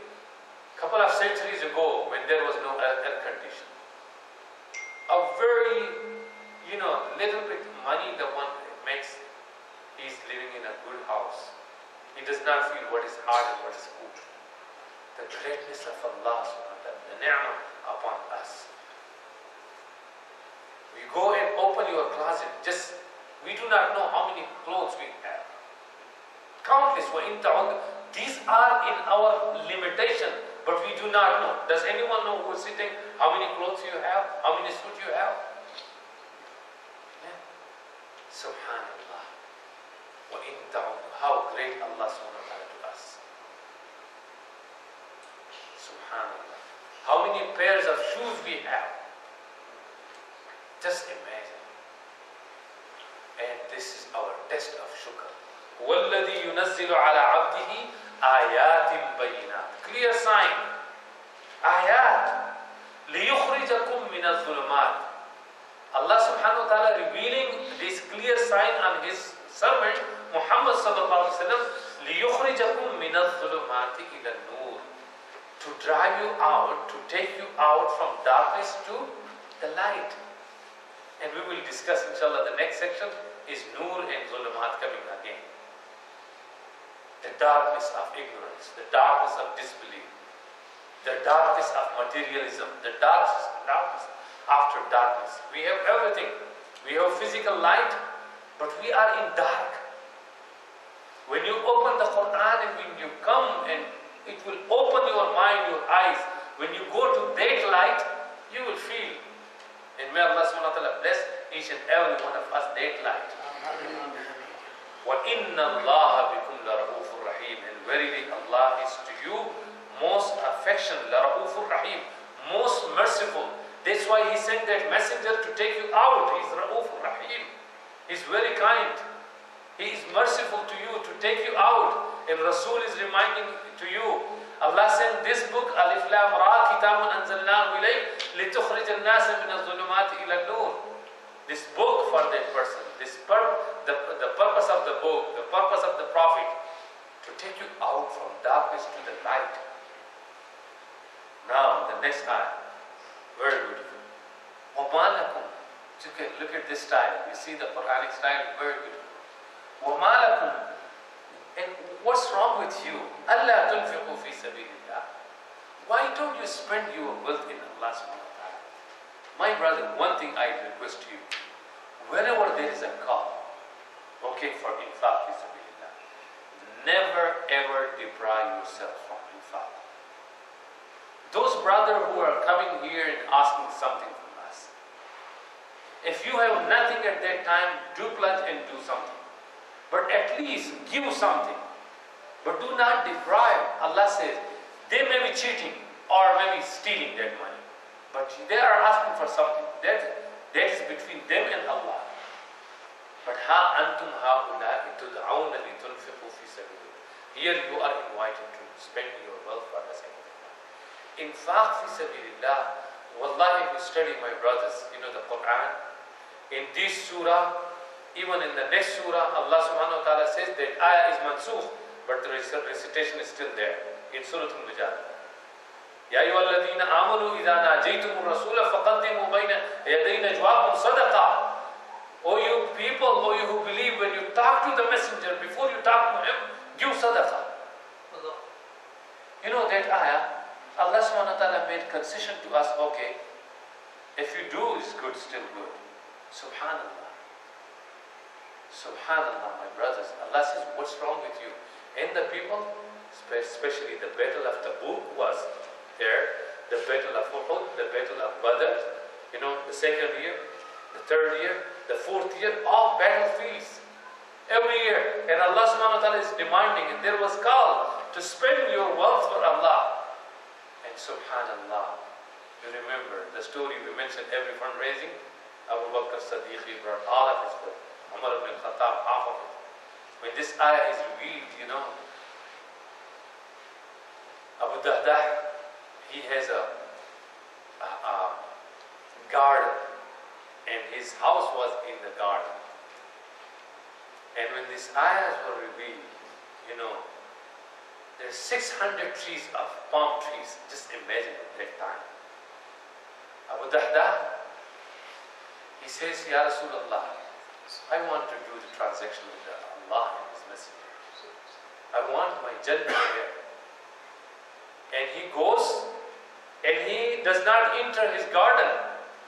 couple of centuries ago when there was no air condition, a very, little bit money the one makes, he's living in a good house. He does not feel what is hard and what is good. The greatness of Allah subhanahu wa ta'ala, the ni'mah upon us. You go and open your closet, we do not know how many clothes we have. Countless. These are in our limitation, but we do not know. Does anyone know who is sitting, how many clothes you have, how many suits you have? Yeah. Subhanallah. How great Allah subhanahu wa ta'ala to us. Subhanallah. How many pairs of shoes we have. Just imagine. And this is our test of shukr. وَالَّذِي يُنَزِّلُ عَلَى عَبْدِهِ آيَاتٍ بَيِّنَاتٍ. Clear sign. Ayat. لِيُخْرِجَكُم مِّنَ الظُّلُمَاتِ. Allah subhanahu wa ta'ala revealing this clear sign on His servant Muhammad sallallahu alaihi wasallam. لِيُخْرِجَكُم مِّنَ الظُّلُمَاتِ إِلَى النُّورِ. To drive you out, to take you out from darkness to the light. And we will discuss, inshallah, the next section is Nur and Zulumat coming again. The darkness of ignorance, the darkness of disbelief, the darkness of materialism, the darkness after darkness. We have everything. We have physical light, but we are in dark. When you open the Quran and when you come and it will open your mind, your eyes. When you go to that light, you will feel. And may Allah subhanahu wa ta'ala bless each and every one of us that light. وَإِنَّ اللَّهَ بِكُمْ لَرَؤُوفٌ رَحِيمٌ. And verily Allah is to you most affectionate, لَرَؤُوفٌ رَحِيمٌ, most merciful. That's why He sent that messenger to take you out. He's Ra'uf Rahim. He's very kind. He is merciful to you to take you out. And Rasul is reminding to you, Allah sent this book, Alif Lam Ra, Kitabun Anzalnahu Ilayk, لِتُخْرِجَ النَّاسَ مِنَ الظُّلُمَاتِ إِلَى النُّورِ. This book for that person, the purpose of the book, the purpose of the Prophet, to take you out from darkness to the light. Now, the next ayah, very beautiful. وَمَا لَكُمْ. Look at this style. You see the Quranic style, very beautiful. وَمَا لَكُمْ. And what's wrong with you? أَلَّا تُنْفِقُوا فِي سَبِيلِ اللَّهِ. Why don't you spend your wealth in Allah subhanahu wa ta'ala? My brother, one thing I request you, whenever there is a call, okay, for infaq fi sabilillah, never ever deprive yourself from infaq. Those brothers who are coming here and asking something from us, if you have nothing at that time, do pledge and do something. But at least give something. But do not deprive. Allah says, they may be cheating or maybe stealing that money. But they are asking for something. That is between them and Allah. But ha antum haula'i tud'auna litunfiqu fi sabilillah. Here you are invited to spend your wealth for the sake of Allah. Infaq fi sabilillah. Wallahi, if you study, my brothers, the Quran, in this surah, even in the next surah, Allah subhanahu wa ta'ala says that ayah is mansukh, but the recitation is still there in Surah Al-Mujadala. يا أيها الذين آمنوا إذا ناجيتم الرسول فقدموا بين يدي نجواكم صدقة. O you people, O you who believe, when you talk to the messenger, before you talk to him, give sadaqah. Allah. You know that ayah, Allah subhanahu wa ta'ala made concession to us, okay, if you do is good, still good. Subhanallah. Subhanallah, my brothers. Allah says, what's wrong with you? And the people, especially the battle of Tabuk was there, the battle of Uhud, the battle of Badr, you know, the second year, the third year, the fourth year, all battlefields. Every year. And Allah subhanahu wa ta'ala is demanding, and there was call to spend your wealth for Allah. And subhanallah, you remember the story we mentioned every fundraising? Abu Bakr Siddiq, he brought all of his wealth. Umar ibn Khattab, half of it. When this ayah is revealed, you know, Abu Dahdah, he has a garden, and his house was in the garden. And when these ayahs were revealed, you know, there's 600 trees of palm trees. Just imagine at that time. Abu Dahdah, he says, Ya Rasulullah, I want to do the transaction with Allah and His Messenger. I want my Jannah here. And he goes, and he does not enter his garden.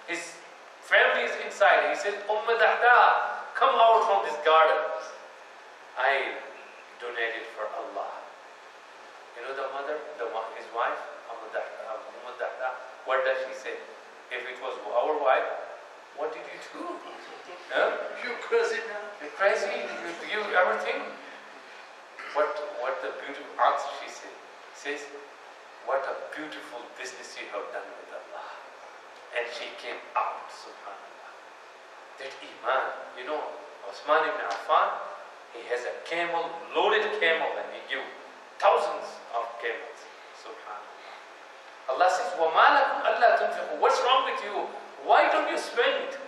His family is inside. He says, Dahdah, come out from this garden. I donated for Allah. You know the mother, his wife, Dahdah, what does she say? If it was our wife, what did you do? Huh? You crazy man. You're crazy? You everything? What the beautiful answer she said. Says, what a beautiful business you have done with Allah. And she came out, subhanAllah. That iman, you know, Osman ibn Affan, he has a camel, loaded camel, and he gives thousands of camels, subhanAllah. Allah says, وَمَا لَكُمْ أَلَّا تُنْفِقُوا. What's wrong with you? Why don't you spend?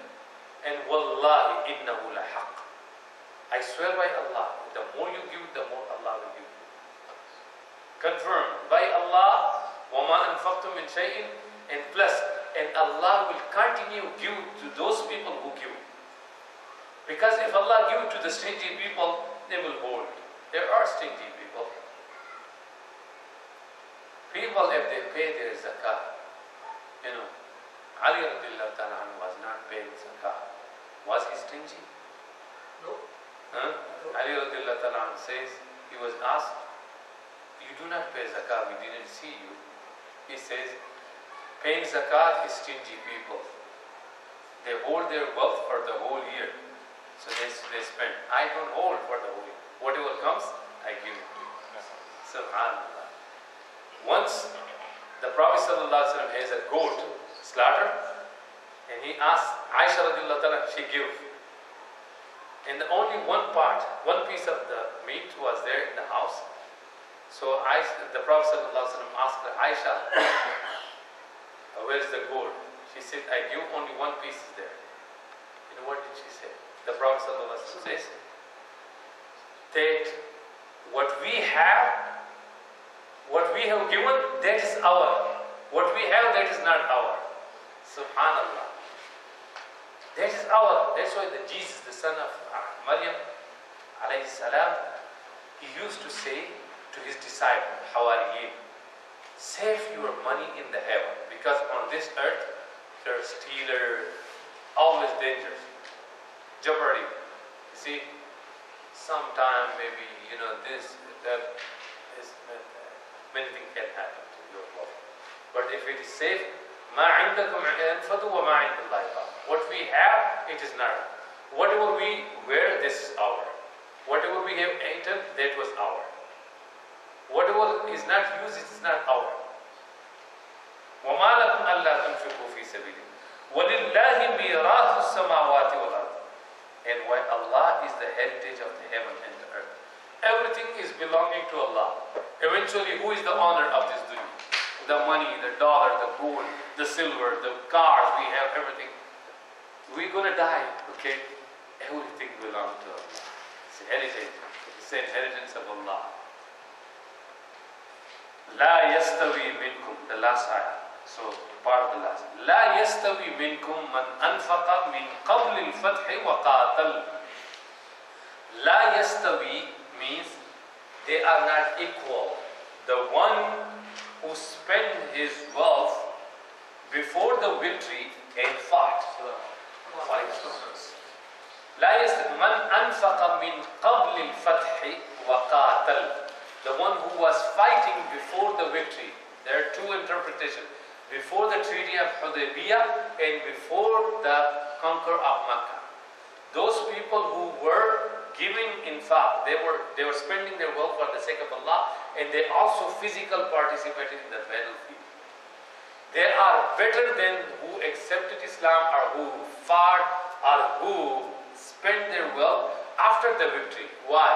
And wallahi innahu lahaq. I swear by Allah, the more you give, the more Allah will give you. Confirm by Allah, وَمَا أَنفَقْتُم مِّن شَيْءٍ, and plus, and Allah will continue give to those people who give. Because if Allah give to the stingy people, they will hold. There are stingy people. People, if they pay their zakah, you know, Ali radiallahu ta'ala anhu was not paying zakah. Was he stingy? No. Huh? Ali radiallahu ta'ala anhu says, he was asked, you do not pay zakah, we didn't see you. He says, paying zakat is stingy people. They hold their wealth for the whole year. So they spend. I don't hold for the whole year. Whatever comes, I give it to you. Subhanallah. Once, the Prophet ﷺ has a goat slaughter, and he asked Aisha radiallahu ta'ala, she gave. And only one part, one piece of the meat was there in the house. So the Prophet ﷺ asked her, Aisha, where's the gold? She said, I give only one piece is there. You know what did she say? The Prophet ﷺ says that what we have given, that is our. What we have, that is not our. Subhanallah. That is our. That's why the Jesus, the son of Maryam, alayhi salam, he used to say to his disciple, Hawariyin, save your money in the heaven, because on this earth there are stealers, always dangerous, jeopardy. You see, sometime maybe this, that, many things can happen to your wealth. But if it is safe, ما عندكم ينفد وما عند الله باق. What we have, it is not. Whatever we wear, this is our. Whatever we have eaten, that was our. Whatever is not used, it is not our. وَمَا لَكُمْ أَلَّا تُنْفِقُوا فِي سَبِيلِهِ وَلِلَّهِ مِيرَاثُ السَّمَاوَاتِ وَالْأَرْضِ. And why Allah is the heritage of the heaven and the earth. Everything is belonging to Allah. Eventually, who is the owner of this dunya? The money, the dollar, the gold, the silver, the cars, we have everything. We're going to die, okay? Everything belongs to Allah. It's a heritage. It's the inheritance of Allah. لا يستوي منكم, the last ayah. So part of the last. لا يستوي منكم من أنفق من قبل الفتح وقاتل. لا يستوي means they are not equal. The one who spent his wealth before the victory and fought. لا يستوي من أنفق من قبل الفتح وقاتل. The one who was fighting before the victory. There are two interpretations. Before the treaty of Hudaybiyah and before the conquer of Makkah. Those people who were giving infaq, they were spending their wealth for the sake of Allah, and they also physically participated in the battlefield. They are better than who accepted Islam or who fought or who spent their wealth after the victory. Why?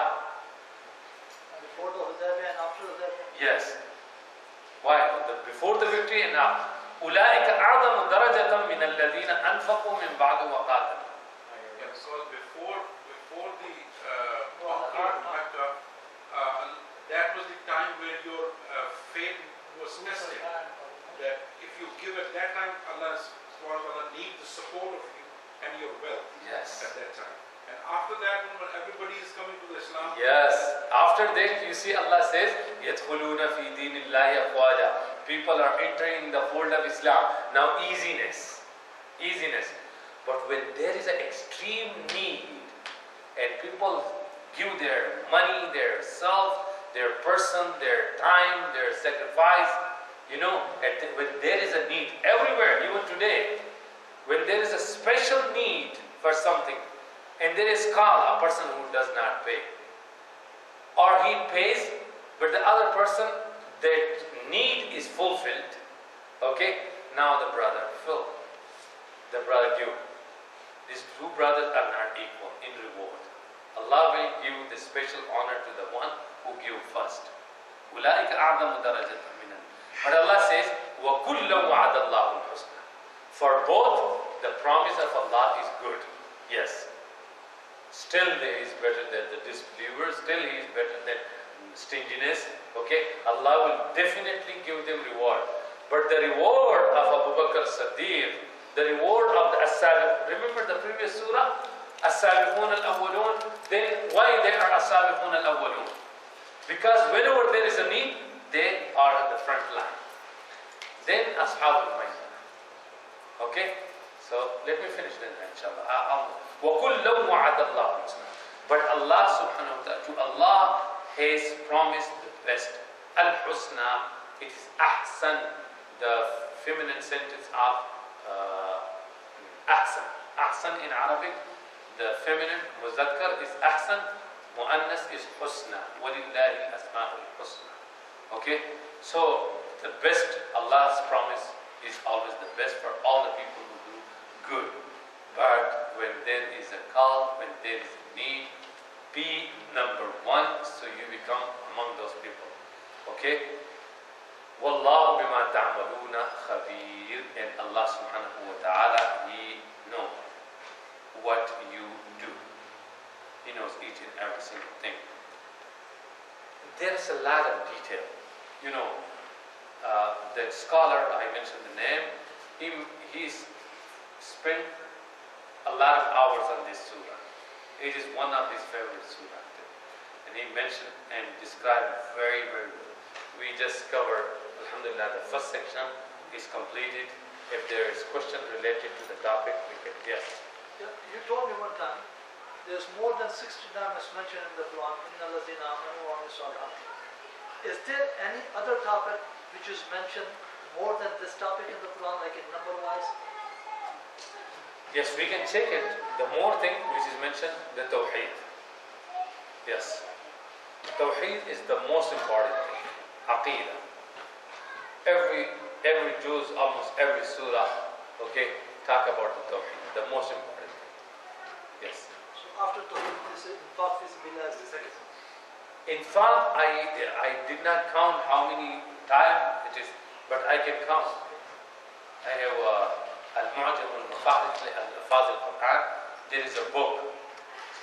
Before the Hudaybiyah and after the Hudaybiyah. Yes. Why? Before the victory and after. أولئك أعظم درجة من الذين أنفقوا من بعد وقاتلوا. Yeah, so before the conquer of Mecca, that was the time where your faith was tested. That if you give at that time, Allah needs the support of you and your wealth. Yes. At that time. And after that, when everybody is coming to Islam. Yes. After that, you see Allah says, يَدْخُلُونَ فِي دِينِ اللَّهِ أَفْوَاجًا. People are entering the fold of Islam. Now easiness. But when there is an extreme need and people give their money, their self, their person, their time, their sacrifice, and when there is a need everywhere, even today, when there is a special need for something, and there is call a person who does not pay, or he pays, but the other person, that need is fulfilled. Okay, now the brother fill, the brother give. These two brothers are not equal in reward. Allah will give the special honor to the one who give first. أولئك أعظم درجة من. But Allah says, وَكُلًّا وَعَدَ اللَّهُ الْحُسْنَى. For both, the promise of Allah is good. Yes. Still he is better than the disbeliever. Still he is better than stinginess. Okay. Allah will definitely give them reward. But the reward of Abu Bakr Siddiq, the reward of the As-Sabiqun. Remember the previous surah? As-Sabiqun al-Awwalun. Then why they are As-Sabiqun al-Awwalun? Because whenever there is a need, they are at the front line. Then Ashab al-Mayyah. Okay? So let me finish then, inshallah. وَكُلًّا وَعَدَ اللَّهُ الْحُسْنَى. But Allah subhanahu wa ta'ala, to Allah has promised the best. Al-Husna, it is Ahsan, the feminine sentence of Ahsan. Ahsan in Arabic, the feminine muzakkar is Ahsan, muannas is Husna. وَلِلَّهِ الْأَسْمَاءُ الْحُسْنَى. Okay? So, the best, Allah's promise is always the best for all the people who do good. But when there is a call, when there is a need, be number one so you become among those people. Okay? Wallahu bima ta'maluna khabir. And Allah subhanahu wa ta'ala, He knows what you do. He knows each and every single thing. There's a lot of detail. The scholar, I mentioned the name, he's spent a lot of hours on this surah. It is one of his favorite surah. And he mentioned and described very, very well. We just covered, alhamdulillah, the first section is completed. If there is question related to the topic, we can, yes. Yeah, you told me one time, there's more than 60 times mentioned in the Quran, إِنَّ الَّذِينَ آمَنُوا وَعَمِلُوا الصَّالِحَاتِ. Is there any other topic which is mentioned more than this topic in the Quran, like in number-wise? Yes, we can check it. The more thing which is mentioned, the Tawheed. Yes. Tawheed is the most important thing. Aqeedah. Every juz, almost every surah, okay, talk about the Tawheed, the most important thing. Yes. So after Tawheed, this is infaq fi sabilillah is the second. In fact, I did not count how many times it is, but I can count. I have Al-Mu'jam al-Mufahid al-Alfaz al-Quran. There is a book.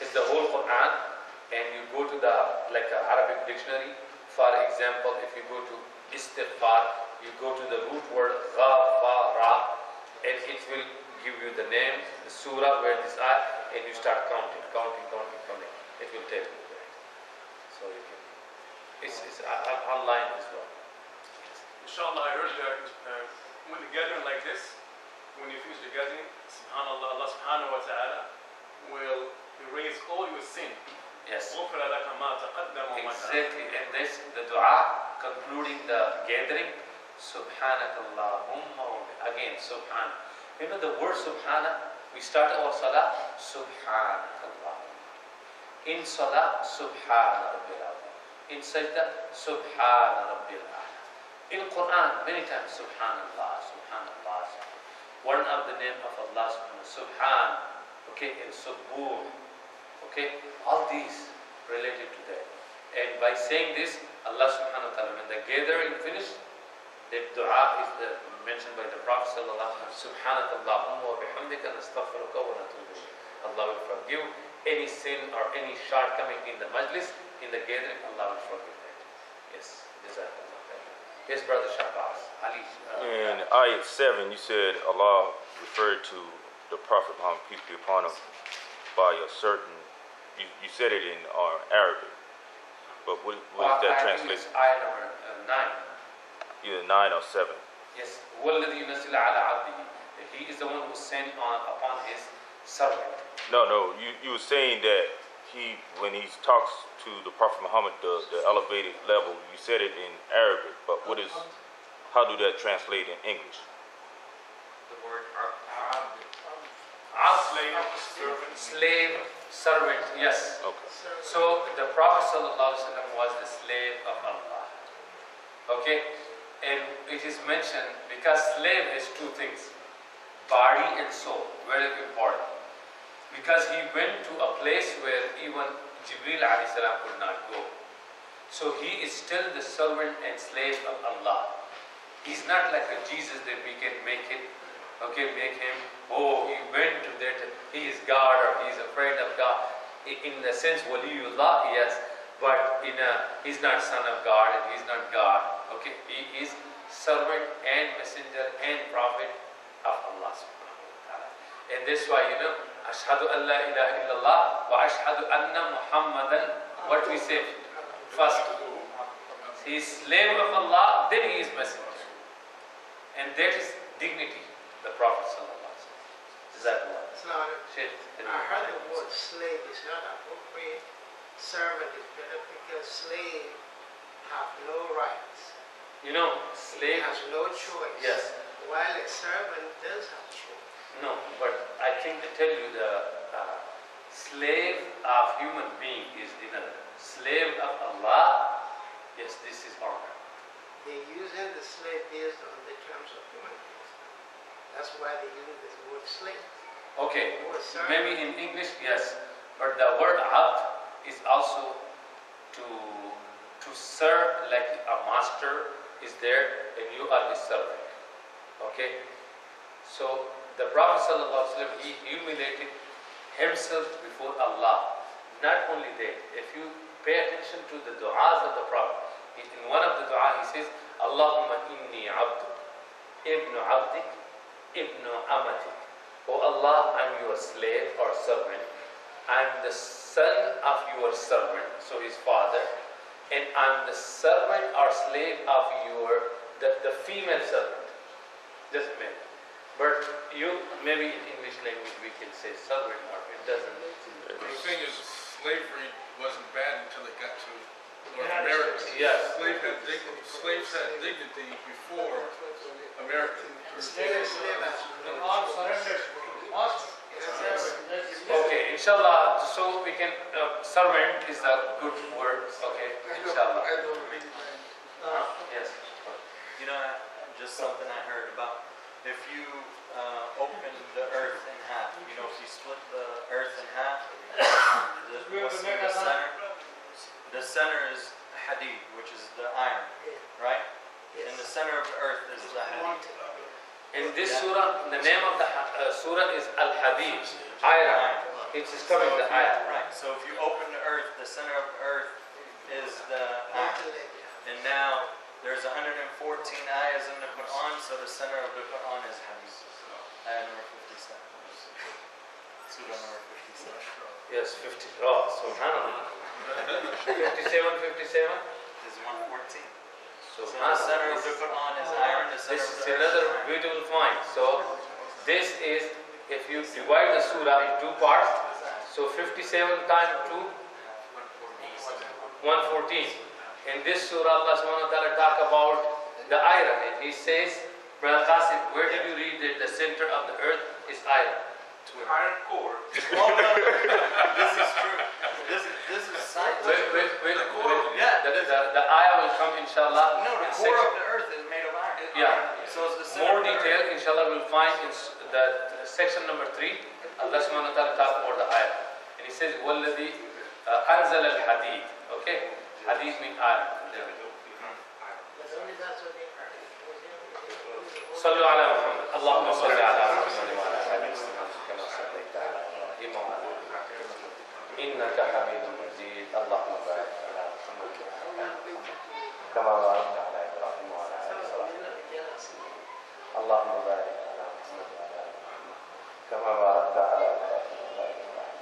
It's the whole Quran, and you go to the Arabic dictionary. For example, if you go to istighfar, you go to the root word ghafara, and it will give you the name, the surah where this are, and you start counting. It will tell you. So you can. It's online as well. Inshallah, I heard that when the gathering like this, when you finish the gathering, subhanallah, Allah subhanahu wa ta'ala will erase all your sin. Yes. غفر لك ما تقدم وما تأخر. Exactly. And this, the dua concluding the gathering, Subhanakallahumma, again, Subhan. You know the word Subhana, we start our salah, Subhanakallah. In salah, Subhana Rabbil Azim. In sajda, Subhana Rabbil Azim. In Quran, many times, Subhanallah, Subhanallah. One of the name of Allah, Subhan, okay, in Subbuh, okay, all these related to that. And by saying this, Allah subhanahu wa ta'ala, when the gathering finished, the dua is mentioned by the Prophet sallallahu alaihi wasallam, Subhanakallahumma wa bihamdika nastaghfiruka wa natubu ilayk. Allah will forgive any sin or any shortcoming in the majlis, in the gathering, Allah will forgive that. Yes, Jazakallah. Yes, Brother Shahbaz. Ali. In ayat 7, you said Allah referred to the Prophet Muhammad, peace be upon him, by a certain, you said it in Arabic, but what is that translated? Ayah number 9. Either 9 or 7. Yes. وَالَّذِي يُنَزِّلُ عَلَى عَبْدِهِ. He is the one who sent upon his servant. No, you were saying that when he talks to the Prophet Muhammad, the elevated level, you said it in Arabic, but how do that translate in English? The word Slave, servant, yes. Okay. So the Prophet ﷺ was the slave of Allah. Okay? And it is mentioned because slave has two things, body and soul, very important. Because he went to a place where even Jibreel alayhi salam could not go. So he is still the servant and slave of Allah. He's not like a Jesus that we can make him, he went to that, he is God or he is afraid of God. In the sense, Waliullah, yes, but he's not son of God and he's not God. Okay, he is servant and messenger and prophet of Allah subhanahu wa ta'ala. And that's why, Ashhadu an la ilaha illallah wa ashhadu anna Muhammadan, what we say? First, he is slave of Allah, then he is messenger. And that is dignity, the Prophet sallallahu alaihi wasallam. Is that what? I heard the word slave is not appropriate. Servant is better because slave have no rights. Slave has no choice. Yes. While a servant does have choice. No, but I think to tell you the slave of human being is another. Slave of Allah, yes, this is honor. They're using the slave based on the terms of human beings. That's why they use the word slave. Okay, The word servant. maybe in English, yes, but the word abd is also to serve, like a master is there and you are his servant. Okay, so the Prophet ﷺ, he humiliated himself before Allah. Not only that, if you pay attention to the du'as of the Prophet, in one of the du'as he says, Allahumma inni abduk, ibnu abdik, ibnu amatik. Oh Allah, I'm your slave or servant. I'm the son of your servant, so his father, and I'm the servant or slave of the female servant. Doesn't matter. But maybe in English language we can say servant, or it doesn't. The thing is, slavery wasn't bad until it got to North America. Yes. Slaves had dignity before America. Okay, inshallah, so we can, servant is a good word, okay, inshallah. Yes. Just something I heard about. If you open the earth in half, if you split the earth in half, what's in the center? The center is hadid, which is the iron, right? In the center of the earth is the hadid. In this surah, the name of the surah is Al-Hadid, iron. It is coming the iron. Right. So if you open the earth, the center of the earth is the iron. And now There's 114 ayahs in the Quran, so the center of the Quran is Hadith. Ayah number 57. Surah number 57. Yes, 50. Oh, subhanAllah. 57, 57. Is 114. So the Subhanallah. center of the Quran is higher in the center This of is the another earth. beautiful point. So, this is, if you divide the surah in two parts, so 57 times 2, 114. In this surah, Allah subhanahu wa ta'ala talk about the iron. And he says, Brother Qasim, where did you read that the center of the earth is iron? Iron core. Oh, no. This is true. This is science. Yeah, the ayah will come inshallah. No, the in core section. of the earth is made of iron. Yeah. So it's the center More of the earth. detail, inshallah, we'll find in the section number 3. Allah subhanahu wa ta'ala talk about the ayah. And he says, وَالَّذِي أَنزَلَ الْحَدِيدِ. Okay? Hadith means iron. صلوا على محمد. اللهم صل على محمد وعلى آل محمد كما صليت على إبراهيم وعلى آل إبراهيم إنك حميد مجيد. اللهم بارك على محمد وعلى آل محمد كما باركت على إبراهيم وعلى آل إبراهيم. اللهم بارك على محمد وعلى آل محمد كما باركت على إبراهيم وعلى آل إبراهيم.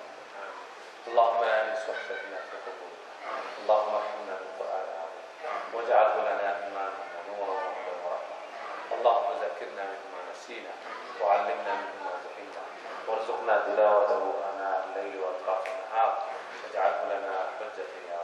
اللهم آنس وحدتنا في قلوبنا. اللهم ارحمنا بالقرآن العظيم واجعله لنا إماما ونورا وهدى ورحمة. اللهم ذكرنا مما نسينا وعلمنا مما جهلنا وارزقنا تلاوته آناء الليل وأطراف النهار واجعله لنا حجة يا